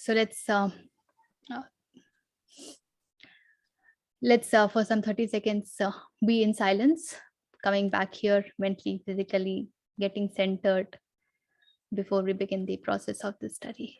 So let's for some 30 seconds be in silence, coming back here mentally, physically, getting centered before we begin the process of the study.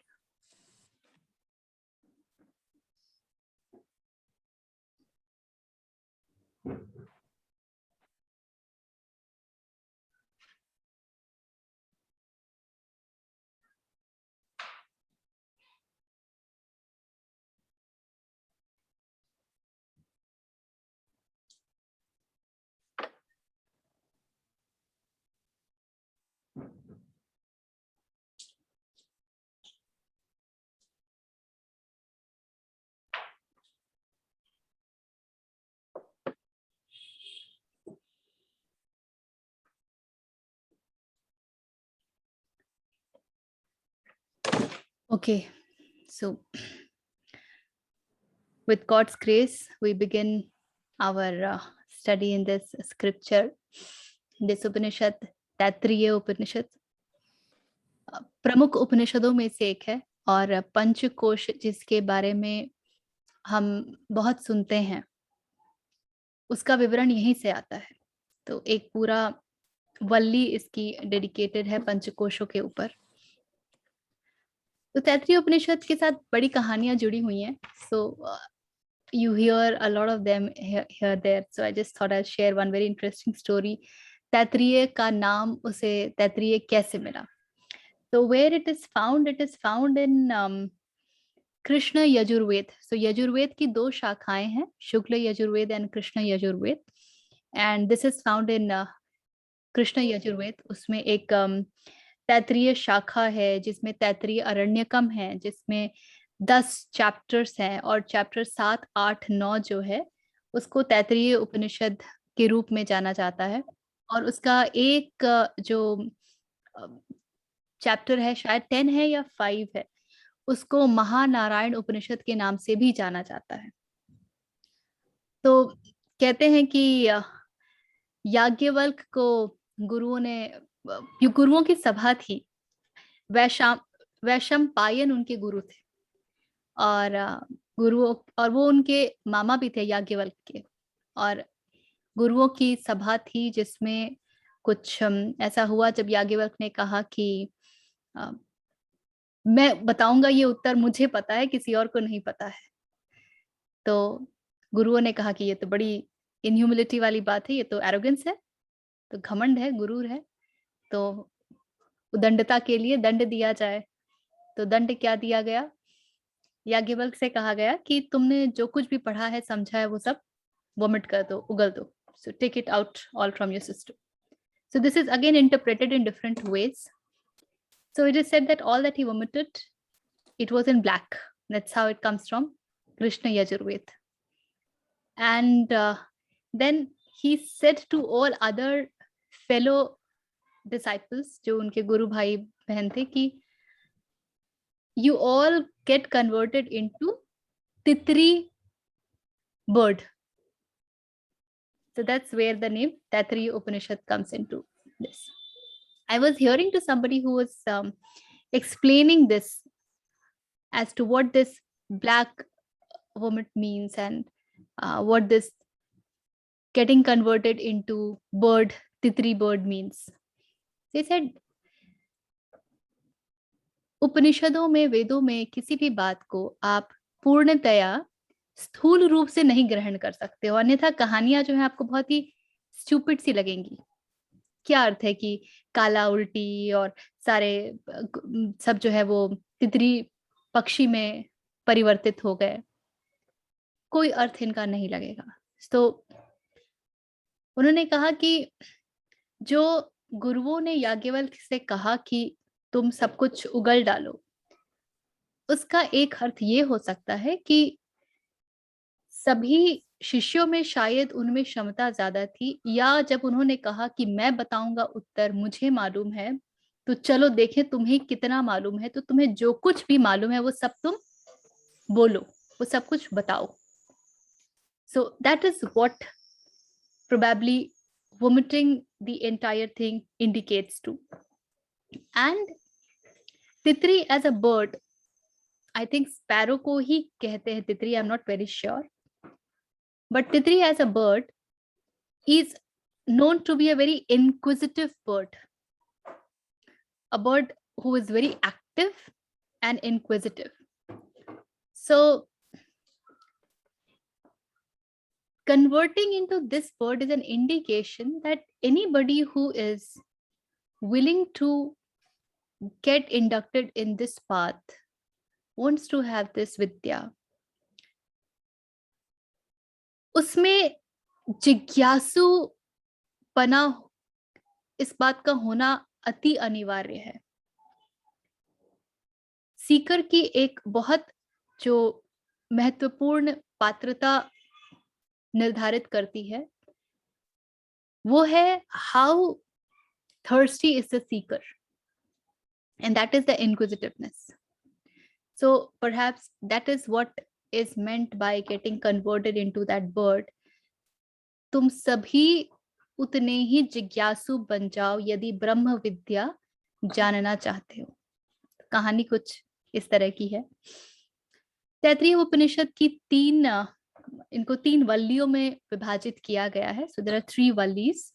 Okay, so with God's grace, we begin our study in this scripture, this Upanishad, Taittiriya उपनिषद प्रमुख उपनिषदों में से एक है और पंचकोश जिसके बारे में हम बहुत सुनते हैं, उसका विवरण यहीं से आता है। तो एक पूरा वल्ली इसकी डेडिकेटेड है पंचकोशों के ऊपर। तो तैत्तिरीय उपनिषद के साथ बड़ी कहानियां जुड़ी हुई हैं। सो you hear a lot of them here there. So I just thought I'll share one very interesting story. Taittiriya का नाम उसे तैत्तिरीय कैसे मिला? So where it is found in Krishna Yajurveda. So Yajurveda की दो शाखाएं हैं, Shukla Yajurveda and Krishna Yajurveda, and this is found in Krishna Yajurveda. उसमें एक तैत्तिरीय शाखा है जिसमें तैत्तिरीय अरण्यकम है, जिसमें 10 चैप्टर्स हैं और चैप्टर 7, 8, 9 जो है उसको तैत्तिरीय उपनिषद के रूप में जाना जाता है. और उसका एक जो चैप्टर है, शायद 10 है या 5 है, उसको महानारायण उपनिषद के नाम से भी जाना जाता है. तो कहते हैं कि याज्ञवल्क्य को गुरुओं की सभा थी. वैशंपायन उनके गुरु थे और वो उनके मामा भी थे याज्ञवल्क्य के. और गुरुओं की सभा थी जिसमें कुछ ऐसा हुआ जब याज्ञवल्क्य ने कहा कि मैं बताऊंगा ये उत्तर, मुझे पता है, किसी और को नहीं पता है. तो गुरुओं ने कहा कि ये तो बड़ी इनह्यूमिलिटी वाली बात है, ये तो एरोगेंस है, तो घमंड है, गुरूर है, तो उदंडता के लिए दंड दिया जाए. तो दंड क्या दिया गया? याज्ञवल्क्य से कहा गया कि तुमने जो कुछ भी पढ़ा है, समझा है, वो सब वोमिट कर दो, उगल दो. So take it out all from your system. So this is again interpreted in different ways. So it is said that all that he vomited, it was in black. That's how it comes from Krishna Yajurved. And then he said to all other fellow disciples, जो उनके गुरु भाई बहन थे, कि you all get converted into Titri bird. So that's where the name Taittiriya Upanishad comes into this. I was hearing to somebody who was explaining this as to what this black vomit means and what this getting converted into bird, Titri bird means. They said, उपनिषदों में, वेदों में किसी भी बात को आप पूर्णतया स्थूल रूप से नहीं ग्रहण कर सकते हो, अन्यथा कहानियां जो है आपको बहुत ही स्टूपिड सी लगेंगी. क्या अर्थ है कि काला उल्टी और सारे सब जो है वो तितरी पक्षी में परिवर्तित हो गए, कोई अर्थ इनका नहीं लगेगा. तो उन्होंने कहा कि जो गुरुओं ने याज्ञवल्क्य से कहा कि तुम सब कुछ उगल डालो, उसका एक अर्थ ये हो सकता है कि सभी शिष्यों में शायद उनमें क्षमता ज्यादा थी, या जब उन्होंने कहा कि मैं बताऊंगा उत्तर, मुझे मालूम है, तो चलो देखें तुम्हें कितना मालूम है, तो तुम्हें जो कुछ भी मालूम है वो सब तुम बोलो, वो सब कुछ बताओ. So that is what probably vomiting the entire thing indicates to. And Titri as a bird, I think sparrow को ही कहते हैं तितरी, I am not very sure, but titri as a bird is known to be a very inquisitive bird, a bird who is very active and inquisitive. So converting into this bird is an indication that anybody who is willing to get inducted in this path wants to have this vidya. उसमें जिज्ञासु पना, इस बात का होना अति अनिवार्य है. सीकर की एक बहुत जो महत्वपूर्ण पात्रता निर्धारित करती है वो है how thirsty is the seeker, and that is the inquisitiveness. So perhaps that is what is meant by getting converted into that bird. तुम सभी उतने ही जिज्ञासु बन जाओ यदि ब्रह्म विद्या जानना चाहते हो. कहानी कुछ इस तरह की है. तैत्तिरीय उपनिषद की इनको 3 वल्लियों में विभाजित किया गया है. So there are 3 vallis.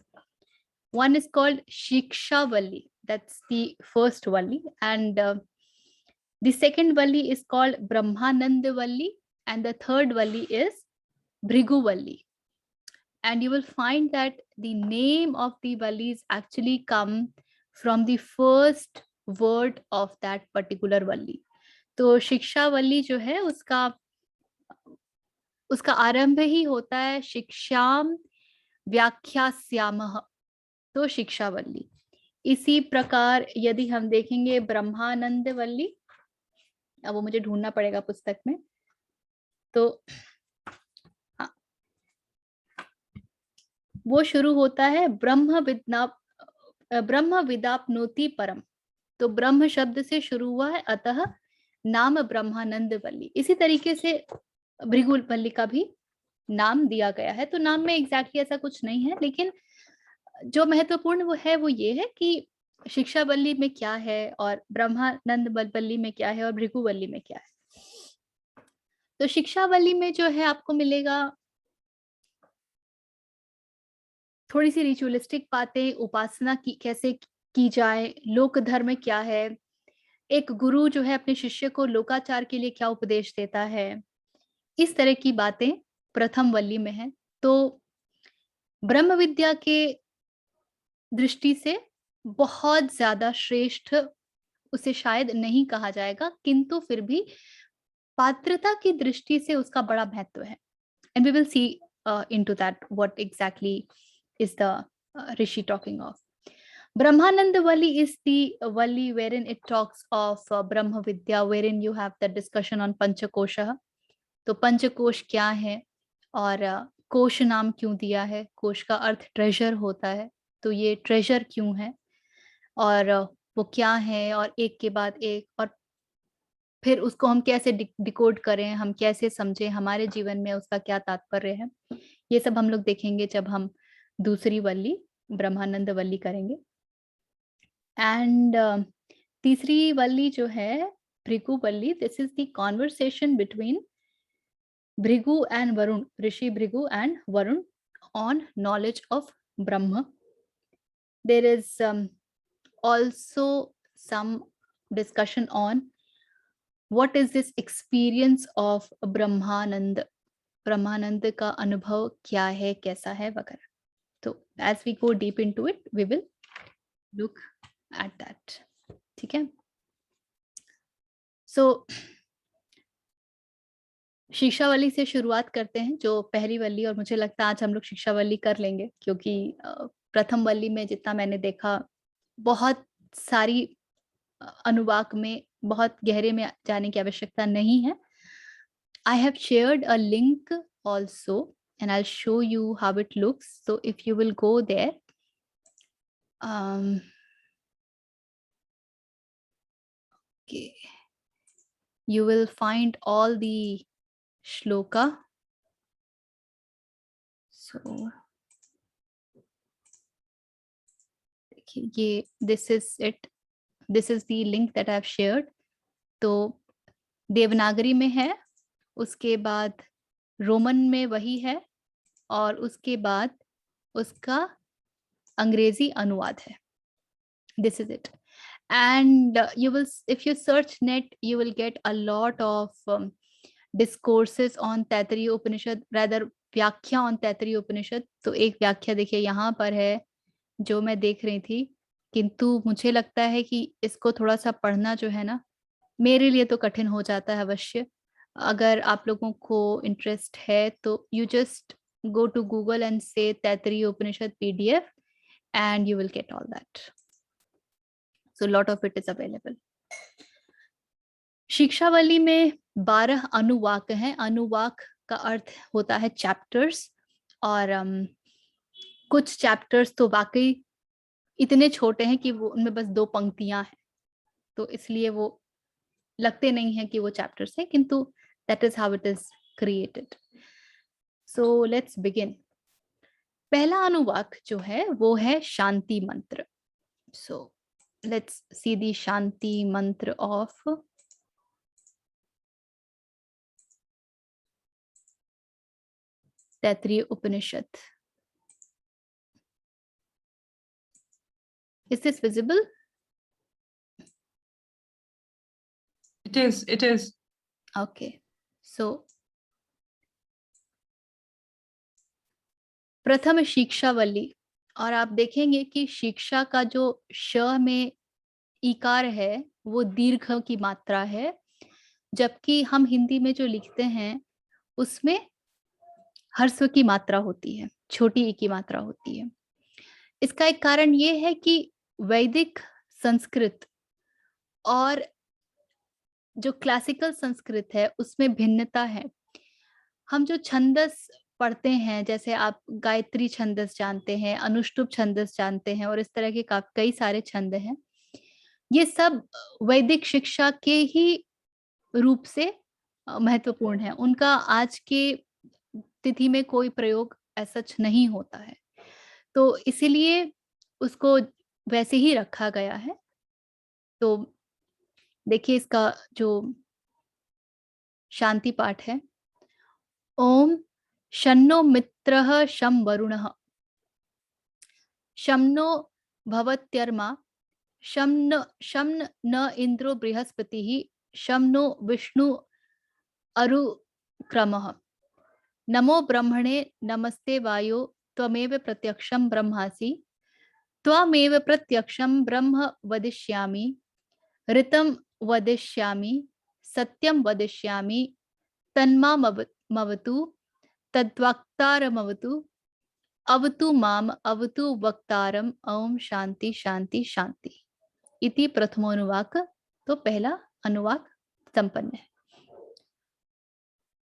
One is called Shiksha Valli. That's the first Valli. And the second Valli is called Brahmananda Valli. And the third Valli is Bhrigu Valli. And you will find that the name of the Vallis actually come from the first word of that particular Valli. तो शिक्षा वल्ली जो है उसका आरंभ ही होता है शिक्षाम व्याख्यास्यामः, तो शिक्षा वल्ली. इसी प्रकार यदि हम देखेंगे ब्रह्मानंद वल्ली, अब वो मुझे ढूंढना पड़ेगा पुस्तक में, तो हाँ, वो शुरू होता है ब्रह्म विदाप्नोति परम. तो ब्रह्म शब्द से शुरू हुआ है, अतः नाम ब्रह्मानंद वल्ली. इसी तरीके से भृगु वल्ली का भी नाम दिया गया है. तो नाम में एग्जैक्टली ऐसा कुछ नहीं है, लेकिन जो महत्वपूर्ण वो ये है कि शिक्षा वल्ली में क्या है और ब्रह्मानंद वल्ली में क्या है और भृगु वल्ली में क्या है. तो शिक्षा वल्ली में जो है आपको मिलेगा थोड़ी सी रिचुअलिस्टिक बातें, उपासना की कैसे की जाए, लोक धर्म क्या है, एक गुरु जो है अपने शिष्य को लोकाचार के लिए क्या उपदेश देता है, इस तरह की बातें प्रथम वल्ली में है. तो ब्रह्म विद्या के दृष्टि से बहुत ज्यादा श्रेष्ठ उसे शायद नहीं कहा जाएगा, किंतु फिर भी पात्रता की दृष्टि से उसका बड़ा महत्व है. And we will see into that what exactly is the rishi talking of. Brahmananda Valli is the Valli wherein it talks of Brahma Vidya, wherein you have the discussion on Panchakosha. तो पंचकोश क्या है और कोश नाम क्यों दिया है, कोश का अर्थ ट्रेजर होता है, तो ये ट्रेजर क्यों है और वो क्या है, और एक के बाद एक, और फिर उसको हम कैसे डिकोड करें, हम कैसे समझें, हमारे जीवन में उसका क्या तात्पर्य है, ये सब हम लोग देखेंगे जब हम दूसरी वल्ली ब्रह्मानंद वल्ली करेंगे. एंड तीसरी वल्ली जो है Bhrigu Valli, this is the conversation between Bhrigu and Varuna, rishi Bhrigu and Varuna on knowledge of Brahma. There is also some discussion on what is this experience of Brahmanand, ब्रह्मानंद का अनुभव क्या है, कैसा है वगैरह. तो as we go deep into it, we will look at that. ठीक है. So शिक्षा वल्ली से शुरुआत करते हैं, जो पहली वल्ली, और मुझे लगता है आज हम लोग शिक्षा वल्ली कर लेंगे, क्योंकि प्रथम वल्ली में जितना मैंने देखा बहुत सारी अनुवाक में बहुत गहरे में जाने की आवश्यकता नहीं है. I have shared a link also and I'll show you how it looks. So if you will go there, okay, you will find all the shloka. So ये this is it, this is the link that I have shared. तो देवनागरी में है, उसके बाद Roman में वही है, और उसके बाद उसका अंग्रेजी अनुवाद है. This is it. And you will, if you search net, you will get a lot of discourses on Taittiriya Upanishad, rather व्याख्या on Taittiriya Upanishad. तो एक व्याख्या देखिए यहाँ पर है जो मैं देख रही थी, किंतु मुझे लगता है कि इसको थोड़ा सा पढ़ना जो है ना, मेरे लिए तो कठिन हो जाता है अवश्य. अगर आप लोगों को इंटरेस्ट है तो you just go to Google and say Taittiriya Upanishad PDF and you will get all that. So lot of it is available. शिक्षावली में 12 अनुवाक हैं. अनुवाक का अर्थ होता है चैप्टर्स, और कुछ चैप्टर्स तो वाकई इतने छोटे हैं कि वो उनमें बस 2 पंक्तियां हैं, तो इसलिए वो लगते नहीं हैं कि वो चैप्टर्स हैं, किंतु that is how it is created. So let's begin. पहला अनुवाक जो है वो है शांति मंत्र. So let's see the Shanti mantra of Taittiriya Upanishad. Is this visible? It is. It is. Okay. So प्रथम शिक्षावली, और आप देखेंगे कि शिक्षा का जो श में इकार है वो दीर्घ की मात्रा है, जबकि हम हिंदी में जो लिखते हैं उसमें ह्रस्व की मात्रा होती है, छोटी ई की मात्रा होती है. इसका एक कारण ये है कि वैदिक संस्कृत और जो क्लासिकल संस्कृत है उसमें भिन्नता है. हम जो छंदस पढ़ते हैं, जैसे आप गायत्री छंदस जानते हैं, अनुष्टुप छंदस जानते हैं, और इस तरह के कई सारे छंद हैं, ये सब वैदिक शिक्षा के ही रूप से महत्वपूर्ण है. उनका आज के तिथि में कोई प्रयोग ऐसा नहीं होता है, तो इसीलिए उसको वैसे ही रखा गया है. तो देखिए इसका जो शांति पाठ है, ओम शन्नो मित्रः शं वरुणः, शम्नो भवत्यर्मा, शं न इंद्रो बृहस्पतिः, शं नो विष्णु अरुक्रमः, नमो ब्रह्मणे नमस्ते वायो त्वमेव प्रत्यक्षं ब्रह्मासि, त्वमेव प्रत्यक्षं ब्रह्म वदिष्यामि, ऋतं वदिष्यामि, सत्यं वदिष्यामि, तन्मामवतु, तद्वक्तारमवतु, अवतु माम अवतु वक्तारम, ओम शांति शांति शांति. इति प्रथमोनुवाक. तो पहला अनुवाक संपन्न है.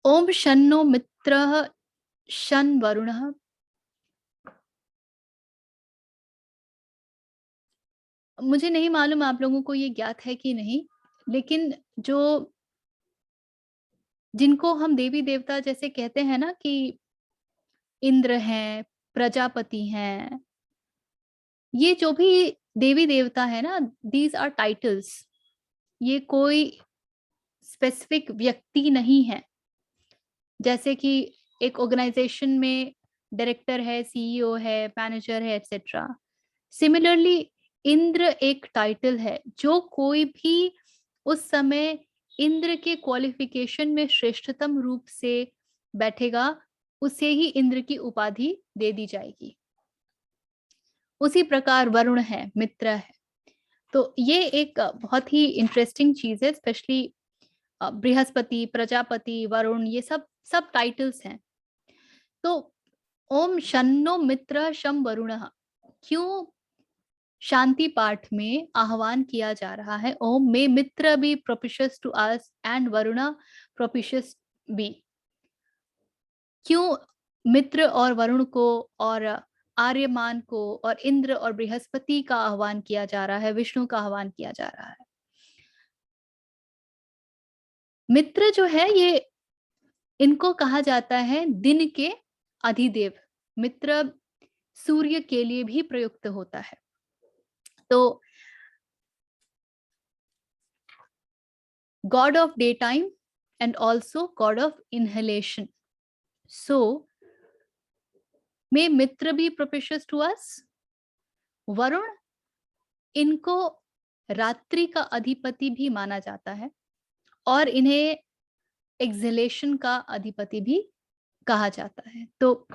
ओम शन्नो मित्रः शं वरुणः. मुझे नहीं मालूम आप लोगों को ये ज्ञात है कि नहीं, लेकिन जो जिनको हम देवी देवता जैसे कहते हैं ना कि इंद्र हैं, प्रजापति हैं, ये जो भी देवी देवता है ना, दीज आर टाइटल्स. ये कोई स्पेसिफिक व्यक्ति नहीं है. जैसे कि एक ऑर्गेनाइजेशन में डायरेक्टर है, सीईओ है, मैनेजर है, एटसेट्रा. सिमिलरली इंद्र एक टाइटल है. जो कोई भी उस समय इंद्र के क्वालिफिकेशन में श्रेष्ठतम रूप से बैठेगा, उसे ही इंद्र की उपाधि दे दी जाएगी. उसी प्रकार वरुण है, मित्र है. तो ये एक बहुत ही इंटरेस्टिंग चीज है. स्पेशली बृहस्पति, प्रजापति, वरुण, ये सब टाइटल्स हैं. तो ओम शन्नो मित्र शं वरुणः क्यों शांति पाठ में आह्वान किया जा रहा है? Om may Mitra be propitious to us and Varuna propitious be. क्यों मित्र और वरुण को और आर्यमान को और इंद्र और बृहस्पति का आह्वान किया जा रहा है, विष्णु का आह्वान किया जा रहा है? मित्र जो है ये, इनको कहा जाता है दिन के अधिदेव. मित्र सूर्य के लिए भी प्रयुक्त होता है. तो God of day time and also god of inhalation. So may Mitra be propitious to us. Varun इनको रात्रि का अधिपति भी माना जाता है और इन्हें एक्सहेलेशन का अधिपति भी कहा जाता है. तो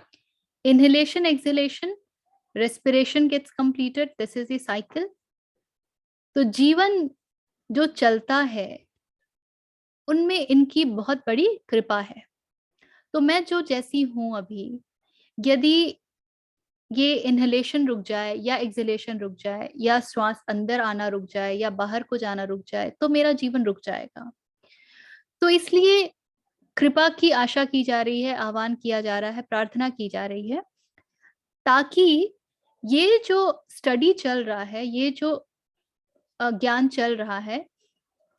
inhalation, exhalation, respiration gets completed. This is the cycle. तो जीवन जो चलता है उनमें इनकी बहुत बड़ी कृपा है. तो मैं जो जैसी हूं अभी, यदि ये इनहेलेशन रुक जाए या एक्सहेलेशन रुक जाए या श्वास अंदर आना रुक जाए या बाहर को जाना रुक जाए तो मेरा जीवन रुक जाएगा. तो इसलिए कृपा की आशा की जा रही है, आह्वान किया जा रहा है, प्रार्थना की जा रही है, ताकि ये जो स्टडी चल रहा है, ये जो ज्ञान चल रहा है,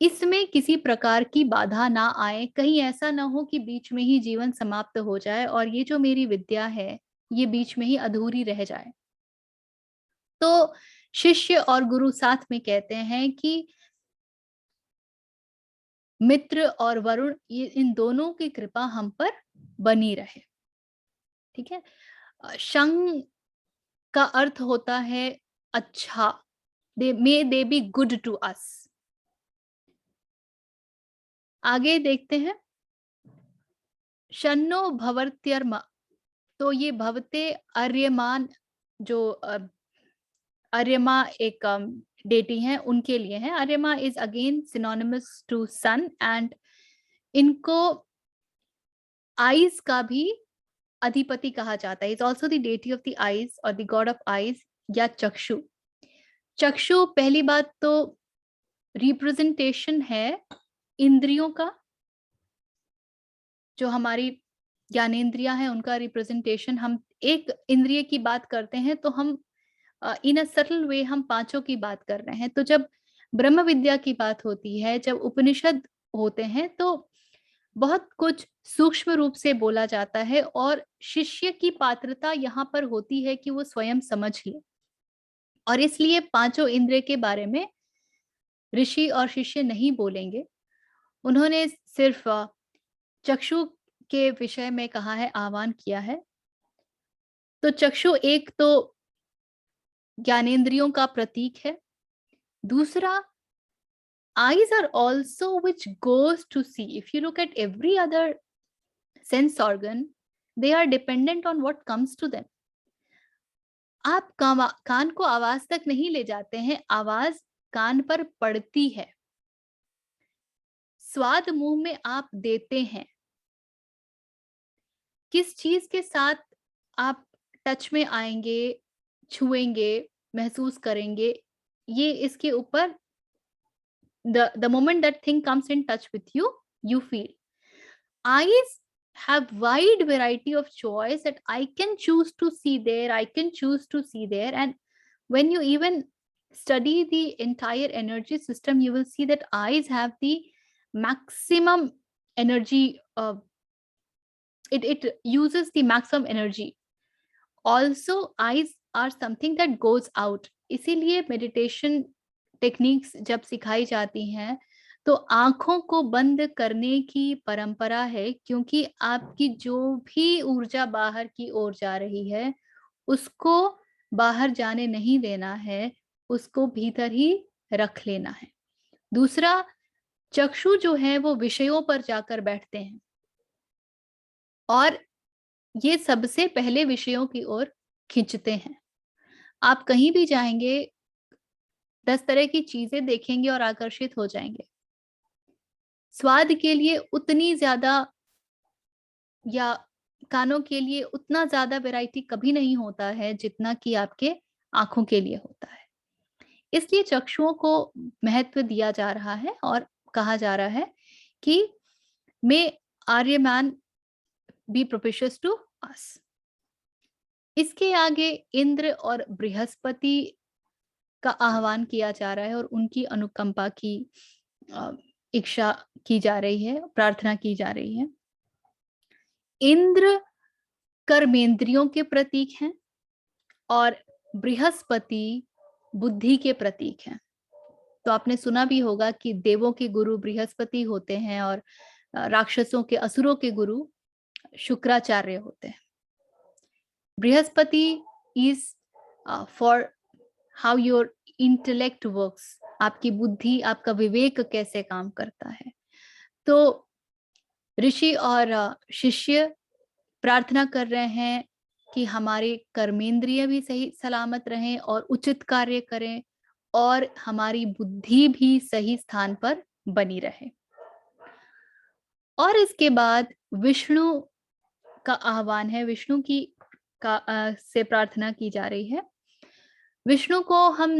इसमें किसी प्रकार की बाधा ना आए. कहीं ऐसा ना हो कि बीच में ही जीवन समाप्त हो जाए और ये जो मेरी विद्या है ये बीच में ही अधूरी रह जाए. तो शिष्य और गुरु साथ में कहते हैं कि मित्र और वरुण, ये इन दोनों की कृपा हम पर बनी रहे. ठीक है. शंग का अर्थ होता है अच्छा. May they be good to us. आगे देखते हैं. शन्नो भवर्त्यर्मा. तो ये भवते आर्यमान, जो आर्यमा एक डेटी है उनके लिए है. Aryama is again synonymous to sun and इनको आईज का भी अधिपति कहा जाता है. Is also the deity of the eyes और द गॉड ऑफ आईज या चक्षु. चक्षु पहली बात तो रिप्रेजेंटेशन है इंद्रियों का. जो हमारी ज्ञानेंद्रियां हैं उनका रिप्रेजेंटेशन. हम एक इंद्रिय की बात करते हैं तो हम इन अ सटल वे हम पांचों की बात कर रहे हैं. तो जब ब्रह्म विद्या की बात होती है, जब उपनिषद होते हैं, तो बहुत कुछ सूक्ष्म रूप से बोला जाता है और शिष्य की पात्रता यहाँ पर होती है कि वो स्वयं समझ ले. और इसलिए पांचों इंद्रिय के बारे में ऋषि और शिष्य नहीं बोलेंगे. उन्होंने सिर्फ चक्षु के विषय में कहा है, आह्वान किया है. तो चक्षु एक तो ज्ञानेंद्रियों का प्रतीक है. दूसरा, eyes are also which goes to see. If you look at every other sense organ, they are dependent on what comes to them. आप कान को आवाज तक नहीं ले जाते हैं, आवाज कान पर पड़ती है. स्वाद मुंह में आप देते हैं. किस चीज के साथ आप टच में आएंगे, छुएंगे, महसूस करेंगे, ये इसके ऊपर the moment that thing comes in touch with you, you feel. Eyes have wide variety of choice that I can choose to see there, I can choose to see there. And when you even study the entire energy system, you will see that eyes have the maximum energy. It uses the maximum energy. Also, eyes are something that goes out. इसीलिए meditation techniques जब सिखाई जाती हैं तो आंखों को बंद करने की परंपरा है, क्योंकि आपकी जो भी ऊर्जा बाहर की ओर जा रही है उसको बाहर जाने नहीं देना है, उसको भीतर ही रख लेना है. दूसरा, चक्षु जो है वो विषयों पर जाकर बैठते हैं और ये सबसे पहले विषयों की ओर खींचते हैं. आप कहीं भी जाएंगे 10 तरह की चीजें देखेंगे और आकर्षित हो जाएंगे. स्वाद के लिए उतनी ज्यादा या कानों के लिए उतना ज्यादा वैरायटी कभी नहीं होता है जितना कि आपके आंखों के लिए होता है. इसलिए चक्षुओं को महत्व दिया जा रहा है और कहा जा रहा है कि may Aryaman be propitious to us. इसके आगे इंद्र और बृहस्पति का आह्वान किया जा रहा है और उनकी अनुकंपा की इच्छा की जा रही है, प्रार्थना की जा रही है. इंद्र कर्मेंद्रियों के प्रतीक हैं और बृहस्पति बुद्धि के प्रतीक हैं. तो आपने सुना भी होगा कि देवों के गुरु बृहस्पति होते हैं और राक्षसों के, असुरों के गुरु शुक्राचार्य होते हैं। Brihaspati is for how your intellect works, आपकी बुद्धि, आपका विवेक कैसे काम करता है। तो ऋषि और शिष्य प्रार्थना कर रहे हैं कि हमारे कर्मेंद्रिय भी सही सलामत रहें और उचित कार्य करें, और हमारी बुद्धि भी सही स्थान पर बनी रहे। और इसके बाद विष्णु का आह्वान है, विष्णु की से प्रार्थना की जा रही है। विष्णु को हम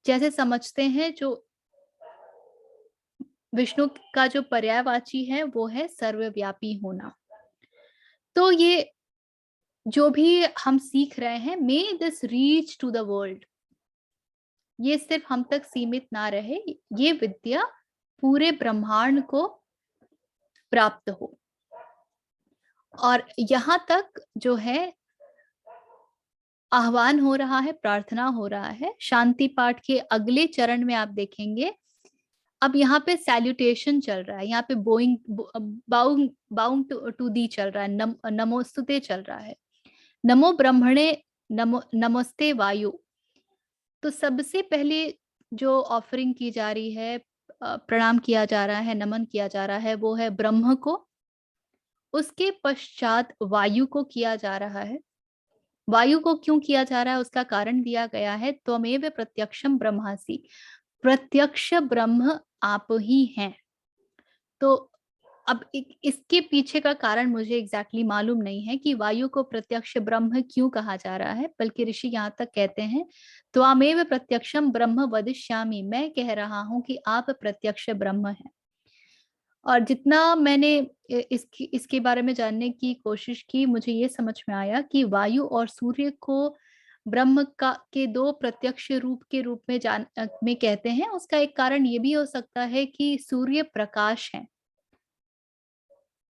जैसे समझते हैं, जो विष्णु का जो पर्यायवाची है वो है सर्वव्यापी होना। तो ये जो भी हम सीख रहे हैं, may this reach to the world, ये सिर्फ हम तक सीमित ना रहे, ये विद्या पूरे ब्रह्मांड को प्राप्त हो। और यहाँ तक जो है आह्वान हो रहा है, प्रार्थना हो रहा है। शांति पाठ के अगले चरण में आप देखेंगे, अब यहाँ पे सैल्यूटेशन चल रहा है, यहाँ पे बाउंग टू दी चल रहा है, नमोस्तुते चल रहा है, नमो ब्रह्मणे, नमस्ते वायु। तो सबसे पहले जो ऑफरिंग की जा रही है, प्रणाम किया जा रहा है, नमन किया जा रहा है, वो है ब्रह्म को। उसके पश्चात वायु को किया जा रहा है। वायु को क्यों किया जा रहा है, उसका कारण दिया गया है, त्वमेव प्रत्यक्षम ब्रह्मासि, प्रत्यक्ष ब्रह्म आप ही हैं। तो अब इसके पीछे का कारण मुझे एग्जैक्टली मालूम नहीं है कि वायु को प्रत्यक्ष ब्रह्म क्यों कहा जा रहा है, बल्कि ऋषि यहाँ तक कहते हैं, त्वामेव प्रत्यक्षम ब्रह्म वदिष्यामि, मैं कह रहा हूं कि आप प्रत्यक्ष ब्रह्म हैं। और जितना मैंने इसके बारे में जानने की कोशिश की, मुझे ये समझ में आया कि वायु और सूर्य को ब्रह्म का के दो प्रत्यक्ष रूप के रूप में कहते हैं। उसका एक कारण ये भी हो सकता है कि सूर्य प्रकाश है,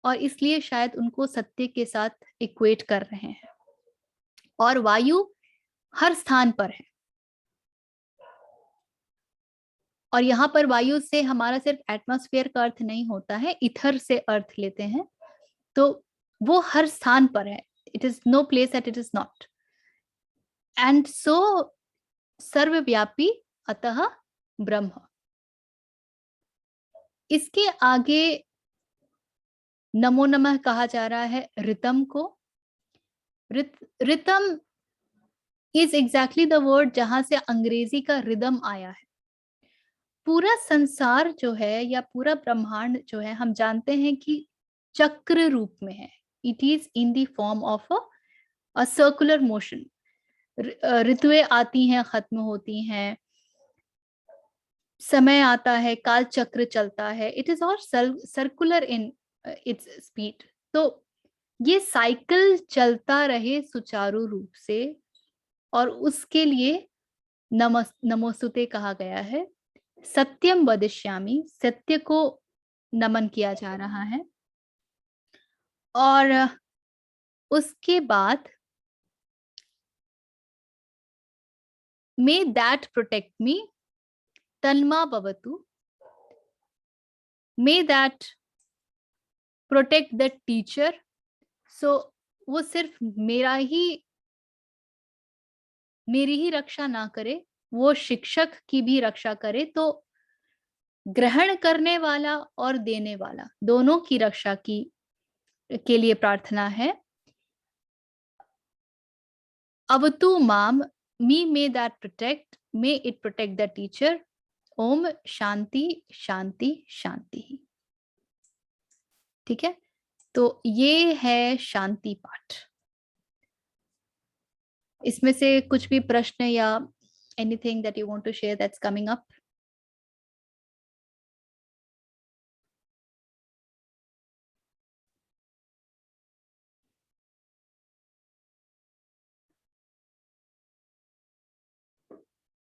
और इसलिए शायद उनको सत्य के साथ इक्वेट कर रहे हैं। और वायु हर स्थान पर है, और यहाँ पर वायु से हमारा सिर्फ एटमॉस्फेयर का अर्थ नहीं होता है, इथर से अर्थ लेते हैं। तो वो हर स्थान पर है, it is no place that it is not, and so सर्वव्यापी, अतः ब्रह्म। इसके आगे नमो नमः कहा जा रहा है ऋतम को। ऋतम इज एग्जैक्टली द वर्ड जहां से अंग्रेजी का रिदम आया है। पूरा संसार जो है, या पूरा ब्रह्मांड जो है, हम जानते हैं कि चक्र रूप में है। It is in the form of a circular motion. ऋतुएं आती हैं, खत्म होती हैं, समय आता है, काल चक्र चलता है, it is all circular in its speed. तो ये साइकिल चलता रहे सुचारू रूप से, और उसके लिए नमोस्तुते कहा गया है। सत्यम वदिष्यामि, सत्य को नमन किया जा रहा है। और उसके बाद मे दैट प्रोटेक्ट मी, तन्मा भवतु, मे दैट प्रोटेक्ट द टीचर। सो वो सिर्फ मेरी ही रक्षा ना करे, वो शिक्षक की भी रक्षा करे। तो ग्रहण करने वाला और देने वाला दोनों की रक्षा के लिए प्रार्थना है। अवतु माम, me may that protect, may it protect the teacher. Om शांति शांति शांति। ठीक है, तो ये है शांति पाठ। इसमें से कुछ भी प्रश्न या anything that you want to share that's coming up?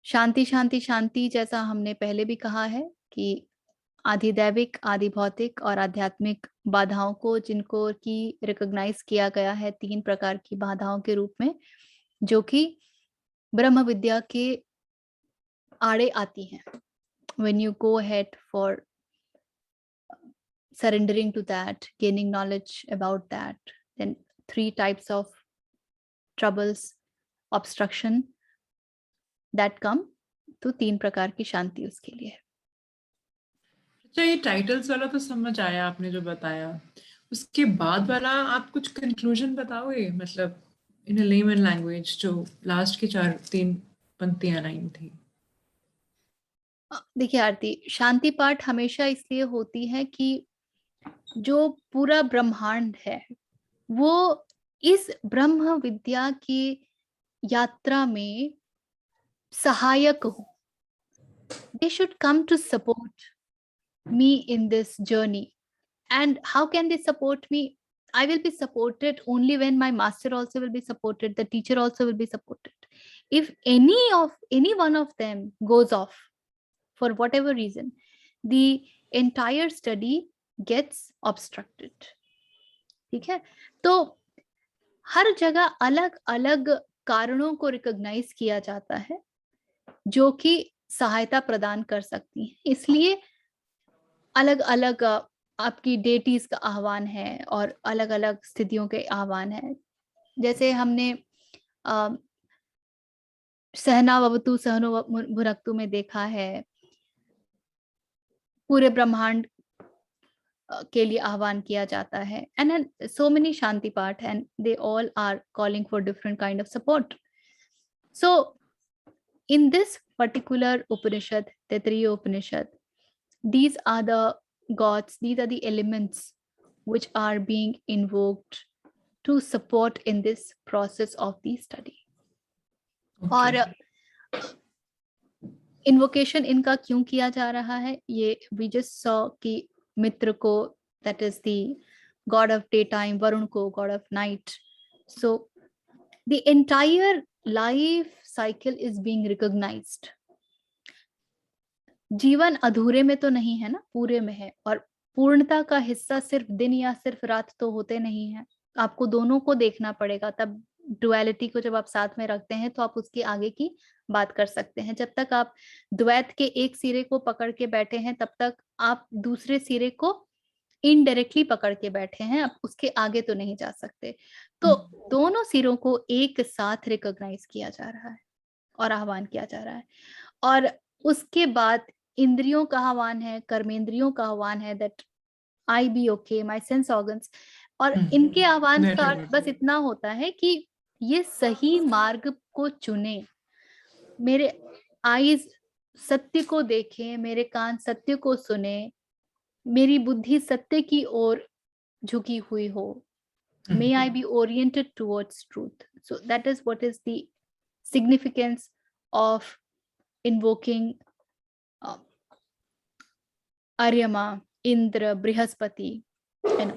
शांति शांति शांति, जैसा हमने पहले भी कहा है कि आधिदैविक, आदि भौतिक और आध्यात्मिक बाधाओं को, जिनको कि रिकॉग्नाइज किया गया है 3 प्रकार की बाधाओं के रूप में, जो कि ब्रह्म विद्या के आड़े आती हैं। When you go ahead for surrendering to that, gaining knowledge about that. Then 3 types of troubles, obstruction that come, तो 3 प्रकार की शांति उसके लिए है। अच्छा, ये टाइटल्स वाला तो समझ आया आपने जो बताया, उसके बाद वाला आप कुछ कंक्लूजन बताओगे, मतलब इन अ लेमन लैंग्वेज, जो लास्ट के 3 पंक्तियां लाइन थी। देखिए आरती, शांति पाठ हमेशा इसलिए होती है कि जो पूरा ब्रह्मांड है वो इस ब्रह्म विद्या की यात्रा में सहायक हो। They should come to support me in this journey. And how can they support me? I will be supported only when my master also will be supported, the teacher also will be supported. If any one of them goes off for whatever reason, the entire study gets obstructed. ठीक है, तो हर जगह अलग अलग कारणों को recognise किया जाता है जो कि सहायता प्रदान कर सकती है। इसलिए अलग अलग आपकी डेटीज का आह्वान है और अलग अलग स्थितियों के आह्वान है। जैसे हमने सहनावतु सहनो भुनक्तु में देखा है, पूरे ब्रह्मांड के लिए आह्वान किया जाता है, and so many shanti पाठ, and they all are calling for different kind of support. So in this particular Upanishad, Taittiriya Upanishad, these are the gods, these are the elements which are being invoked to support in this process of the study. और invocation इनका क्यों किया जा रहा है, ये we just saw कि मित्र को, that is the god of daytime, Varun को god of night. So the entire life cycle is being recognized. जीवन अधूरे में तो नहीं है ना, पूरे में है, और पूर्णता का हिस्सा सिर्फ दिन या सिर्फ रात तो होते नहीं है, आपको दोनों को देखना पड़ेगा। तब डुअलिटी को जब आप साथ में रखते हैं तो आप उसके आगे की बात कर सकते हैं। जब तक आप द्वैत के एक सिरे को पकड़ के बैठे हैं तब तक आप दूसरे सिरे को इनडायरेक्टली पकड़ के बैठे हैं, आप उसके आगे तो नहीं जा सकते। तो दोनों सिरों को एक साथ रिकॉग्नाइज किया जा रहा है और आह्वान किया जा रहा है। और उसके बाद इंद्रियों का आह्वान है, कर्मेंद्रियों का आह्वान है, that I be okay, my sense organs. और इनके आह्वान का अर्थ बस इतना होता है कि ये सही मार्ग को चुने, मेरे आईज सत्य को देखें, मेरे कान सत्य को सुने, मेरी बुद्धि सत्य की ओर झुकी हुई हो। May I be oriented towards truth. So that is what is the significance of invoking Aryama, Indra, Brihaspati, and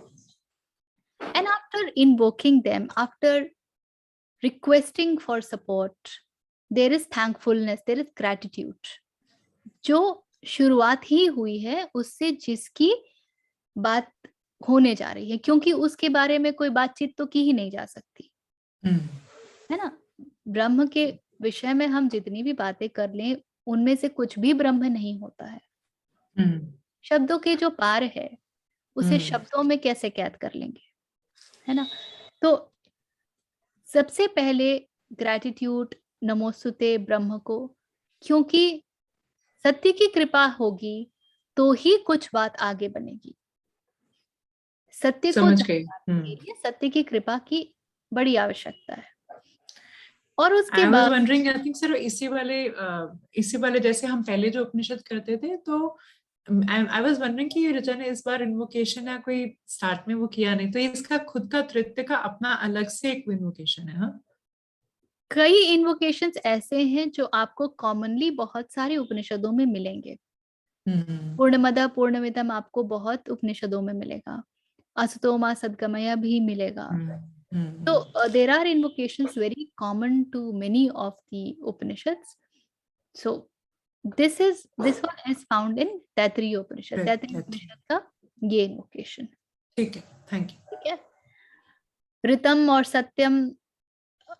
after invoking them, after requesting for support, there is thankfulness, there is gratitude. जो शुरुआत ही हुई है उससे जिसकी बात होने जा रही है, क्योंकि उसके बारे में कोई बातचीत तो की ही नहीं जा सकती, है ना। ब्रह्म के विषय में हम जितनी भी बातें कर लें उनमें से कुछ भी ब्रह्म नहीं होता है। शब्दों के जो पार है उसे शब्दों में कैसे कैद कर लेंगे, है ना। तो सबसे पहले ग्रैटिट्यूड, नमोस्तुते ब्रह्म को, क्योंकि सत्य की कृपा होगी तो ही कुछ बात आगे बनेगी। सत्य को जानने के लिए सत्य की कृपा की बड़ी आवश्यकता है। और उसके बाद I was wondering, I think sir, इसी वाले जैसे हम पहले जो उपनिषद करते थे, तो I was wondering कि ऋचा ने इस बार इन्वोकेशन या कोई स्टार्ट में वो किया नहीं, तो इसका खुद का तृतीय का अपना अलग से एक इन्वोकेशन है। हाँ, कई इन्वोकेशंस ऐसे हैं जो आपको कॉमनली बहुत सारे उपनिषदों में मिलेंगे। पूर्णमद पूर्णमिदम आपको बहुत उपनिषदों में मिलेगा, असतो मा सद्गमय भी मिलेगा। तो there are invocations very common to many of the Upanishads. So this one is found in Taittiriya Upanishad. Taittiriya Upanishad का ये invocation। ठीक है, थैंक यू। ठीक है, ऋतम और सत्यम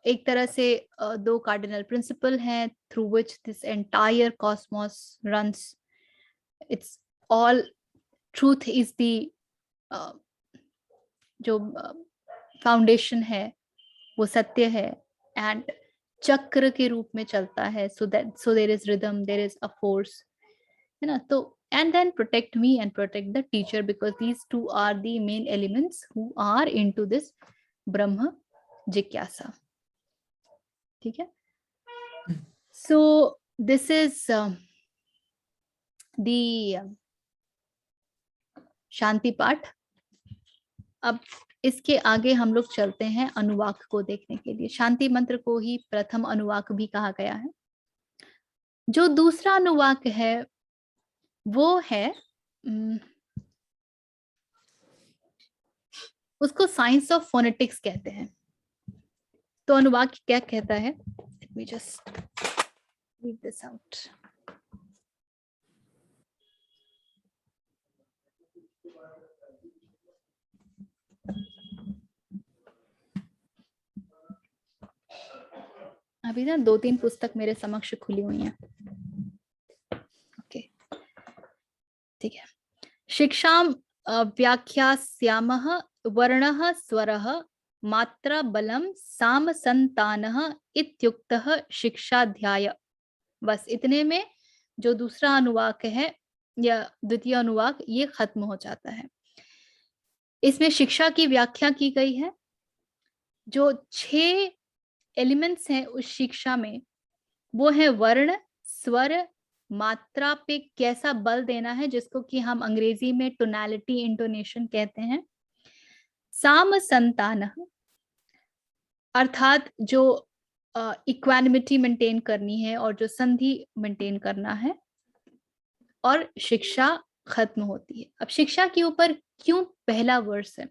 एक तरह से दो कार्डिनल प्रिंसिपल हैं through which this entire cosmos runs. It's all truth is the जो फाउंडेशन है वो सत्य है, एंड चक्र के रूप में चलता है, so there is rhythm, there is a force, है ना। तो and then protect me and protect the teacher, because these two are the main elements who are into this ब्रह्म जिज्ञासा। ठीक है, सो दिस इज द शांति पाठ। अब इसके आगे हम लोग चलते हैं अनुवाक को देखने के लिए। शांति मंत्र को ही प्रथम अनुवाक भी कहा गया है। जो दूसरा अनुवाक है वो है उसको साइंस ऑफ फोनेटिक्स कहते हैं। तो अनुवाक क्या कहता है, let me just read this out. अभी ना 2-3 पुस्तक मेरे समक्ष खुली हुई हैं। ओके, ठीक है। शिक्षाम व्याख्यास्यामः वर्णः स्वरः मात्रा बलम साम संतानः इत्युक्तः शिक्षाध्याय। बस इतने में जो दूसरा अनुवाक है या द्वितीय अनुवाक ये खत्म हो जाता है। इसमें शिक्षा की व्याख्या की गई है। जो 6 एलिमेंट्स हैं उस शिक्षा में वो है वर्ण, स्वर, मात्रा पे कैसा बल देना है जिसको कि हम अंग्रेजी में टोनैलिटी इंटोनेशन कहते हैं, साम संतान अर्थात जो इक्वानिमिटी मेंटेन करनी है और जो संधि मेंटेन करना है, और शिक्षा खत्म होती है। अब शिक्षा के ऊपर क्यों पहला वर्ष है?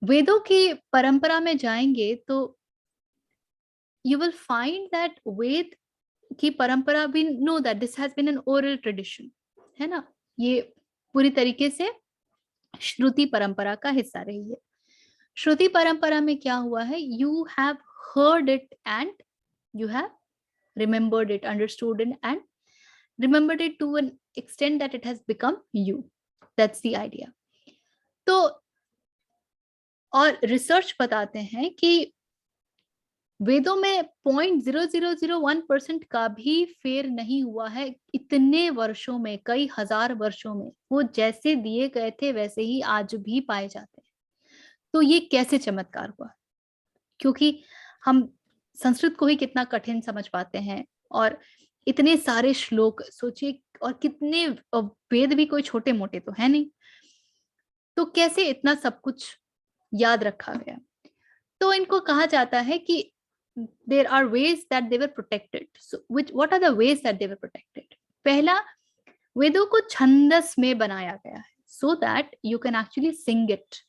वेदों की परंपरा में जाएंगे तो यू विल फाइंड दैट वेद की परंपरा भी know that this has been an oral tradition, है ना। ये पूरी तरीके से श्रुति परंपरा का हिस्सा रही है। श्रुति परंपरा में क्या हुआ है, you have heard it and you have remembered it, understood it, and remembered it to an extent that it has become you. That's the idea. तो और रिसर्च बताते हैं कि वेदों में 0.0001% का भी फेर नहीं हुआ है इतने वर्षों में, कई हजार वर्षों में। वो जैसे दिए गए थे वैसे ही आज भी पाए जाते हैं। तो ये कैसे चमत्कार हुआ? क्योंकि हम संस्कृत को ही कितना कठिन समझ पाते हैं, और इतने सारे श्लोक सोचिए, और कितने वेद भी कोई छोटे मोटे तो है नहीं, तो कैसे इतना सब कुछ याद रखा गया? तो इनको कहा जाता है कि there are ways that they were protected. So what are the ways that they were protected? पहला, वेदों को छंदस में बनाया गया है so that you can actually sing it.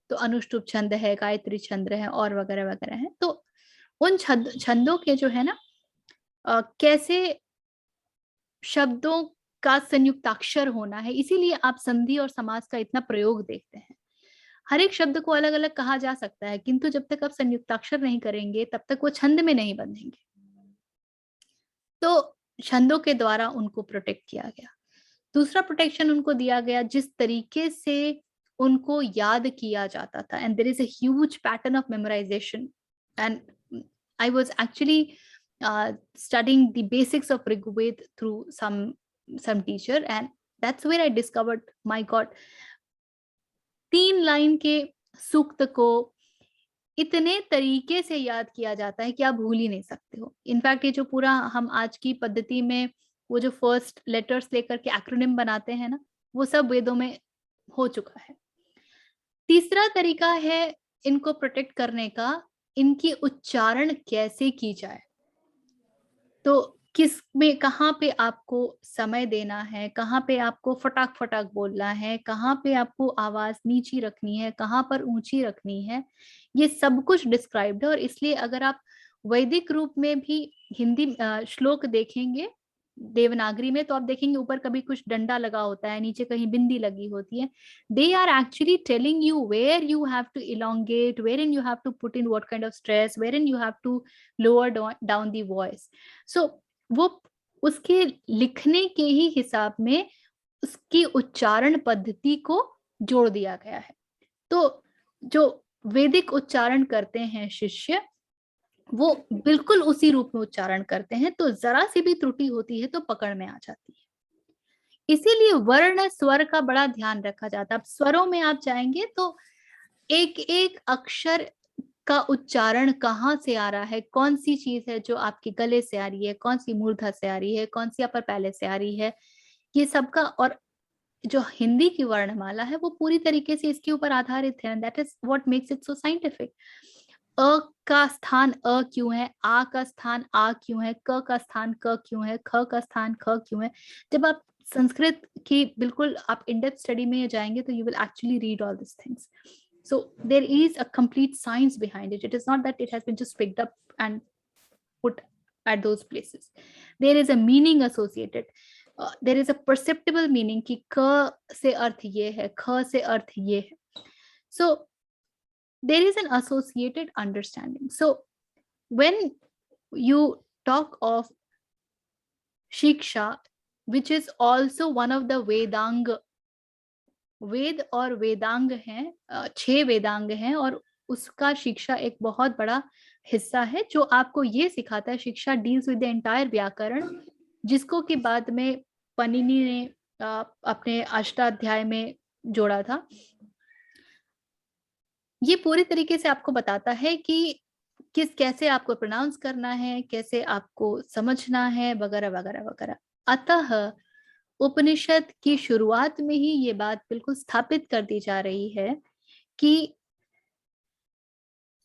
तो अनुष्टुप छंद है, गायत्री छंद है और वगैरह वगैरह है। तो उन छंदों के जो है ना कैसे शब्दों का संयुक्ताक्षर होना है, इसीलिए आप संधि और समास का इतना प्रयोग देखते हैं। हर एक शब्द को अलग अलग कहा जा सकता है, किंतु जब तक आप संयुक्ताक्षर नहीं करेंगे तब तक वो छंद में नहीं बंधेंगे। तो छंदों के द्वारा उनको प्रोटेक्ट किया गया। दूसरा प्रोटेक्शन उनको दिया गया जिस तरीके से उनको याद किया जाता था, and there is a huge pattern of memorization. And I was actually studying the basics of Rigved through some teacher, and that's where I discovered, my God, 3 line के सूक्त को इतने तरीके से याद किया जाता है कि आप भूल ही नहीं सकते हो। इनफैक्ट ये जो पूरा हम आज की पद्धति में वो जो फर्स्ट लेटर्स लेकर के एक्रोनिम बनाते हैं ना, वो सब वेदों में हो चुका है। तीसरा तरीका है इनको प्रोटेक्ट करने का, इनकी उच्चारण कैसे की जाए। तो किस में कहाँ पे आपको समय देना है, कहाँ पे आपको फटाक फटाक बोलना है, कहाँ पे आपको आवाज नीची रखनी है, कहाँ पर ऊंची रखनी है, ये सब कुछ डिस्क्राइब्ड है। और इसलिए अगर आप वैदिक रूप में भी हिंदी श्लोक देखेंगे देवनागरी में, तो आप देखेंगे ऊपर कभी कुछ डंडा लगा होता है, नीचे कहीं बिंदी लगी होती है। They are actually telling you where you have to elongate, where in you have to put in what kind of stress, where in you have to lower down the voice. So वो उसके लिखने के ही हिसाब में उसकी उच्चारण पद्धति को जोड़ दिया गया है। तो जो वैदिक उच्चारण करते हैं शिष्य, वो बिल्कुल उसी रूप में उच्चारण करते हैं, तो जरा सी भी त्रुटि होती है तो पकड़ में आ जाती है। इसीलिए वर्ण स्वर का बड़ा ध्यान रखा जाता है। अब स्वरों में आप जाएंगे तो एक एक अक्षर का उच्चारण कहाँ से आ रहा है, कौन सी चीज है जो आपके गले से आ रही है, कौन सी मूर्धा से आ रही है, कौन सी अपर पहले से आ रही है, ये सबका। और जो हिंदी की वर्णमाला है वो पूरी तरीके से इसके ऊपर आधारित है, that is what makes it so scientific. अ का स्थान अ क्यों है, आ का स्थान आ क्यों है, क का स्थान क क्यों है, ख का स्थान ख क्यों है। जब आप संस्कृत की बिल्कुल आप इन डेप्थ स्टडी में जाएंगे तो you will actually read all this things. So there is a complete science behind it. It is not that it has been just picked up and put at those places. There is a meaning associated. There is a perceptible meaning कि क से अर्थ ये है, ख से अर्थ ये है. So there is an associated understanding. So when you talk of shiksha, which is also one of the vedang, वेद और वेदांग हैं, 6 वेदांग हैं, और उसका शिक्षा एक बहुत बड़ा हिस्सा है जो आपको ये सिखाता है. शिक्षा डील्स विद द एंटायर व्याकरण, जिसको कि बाद में पनिनी ने अपने अष्टाध्याय में जोड़ा था. ये पूरी तरीके से आपको बताता है कि कैसे आपको प्रोनाउंस करना है, कैसे आपको समझना है, वगैरह वगैरह वगैरह. अतः उपनिषद की शुरुआत में ही ये बात बिल्कुल स्थापित कर दी जा रही है कि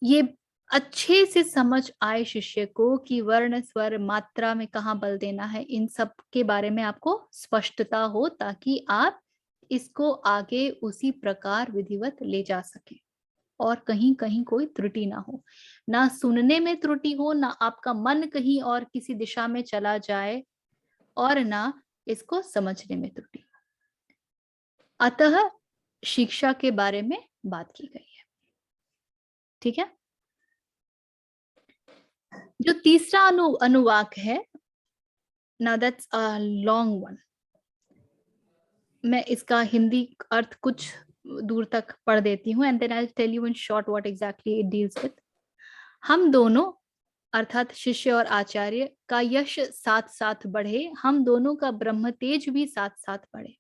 ये अच्छे से समझ आए शिष्य को कि वर्ण स्वर मात्रा में कहाँ बल देना है, इन सब के बारे में आपको स्पष्टता हो, ताकि आप इसको आगे उसी प्रकार विधिवत ले जा सके और कहीं कहीं कोई त्रुटि ना हो, ना सुनने में त्रुटि हो, ना आपका मन कहीं और किसी दिशा में चला जाए, और ना इसको समझने में त्रुटि. अतः शिक्षा के बारे में बात की गई है. ठीक है. जो तीसरा अनुवाक है, now that's a long one. मैं इसका हिंदी अर्थ कुछ दूर तक पढ़ देती हूँ and then I will tell you in short what exactly it deals with. हम दोनों अर्थात शिष्य और आचार्य का यश साथ साथ बढ़े, हम दोनों का ब्रह्म तेज भी साथ साथ बढ़े.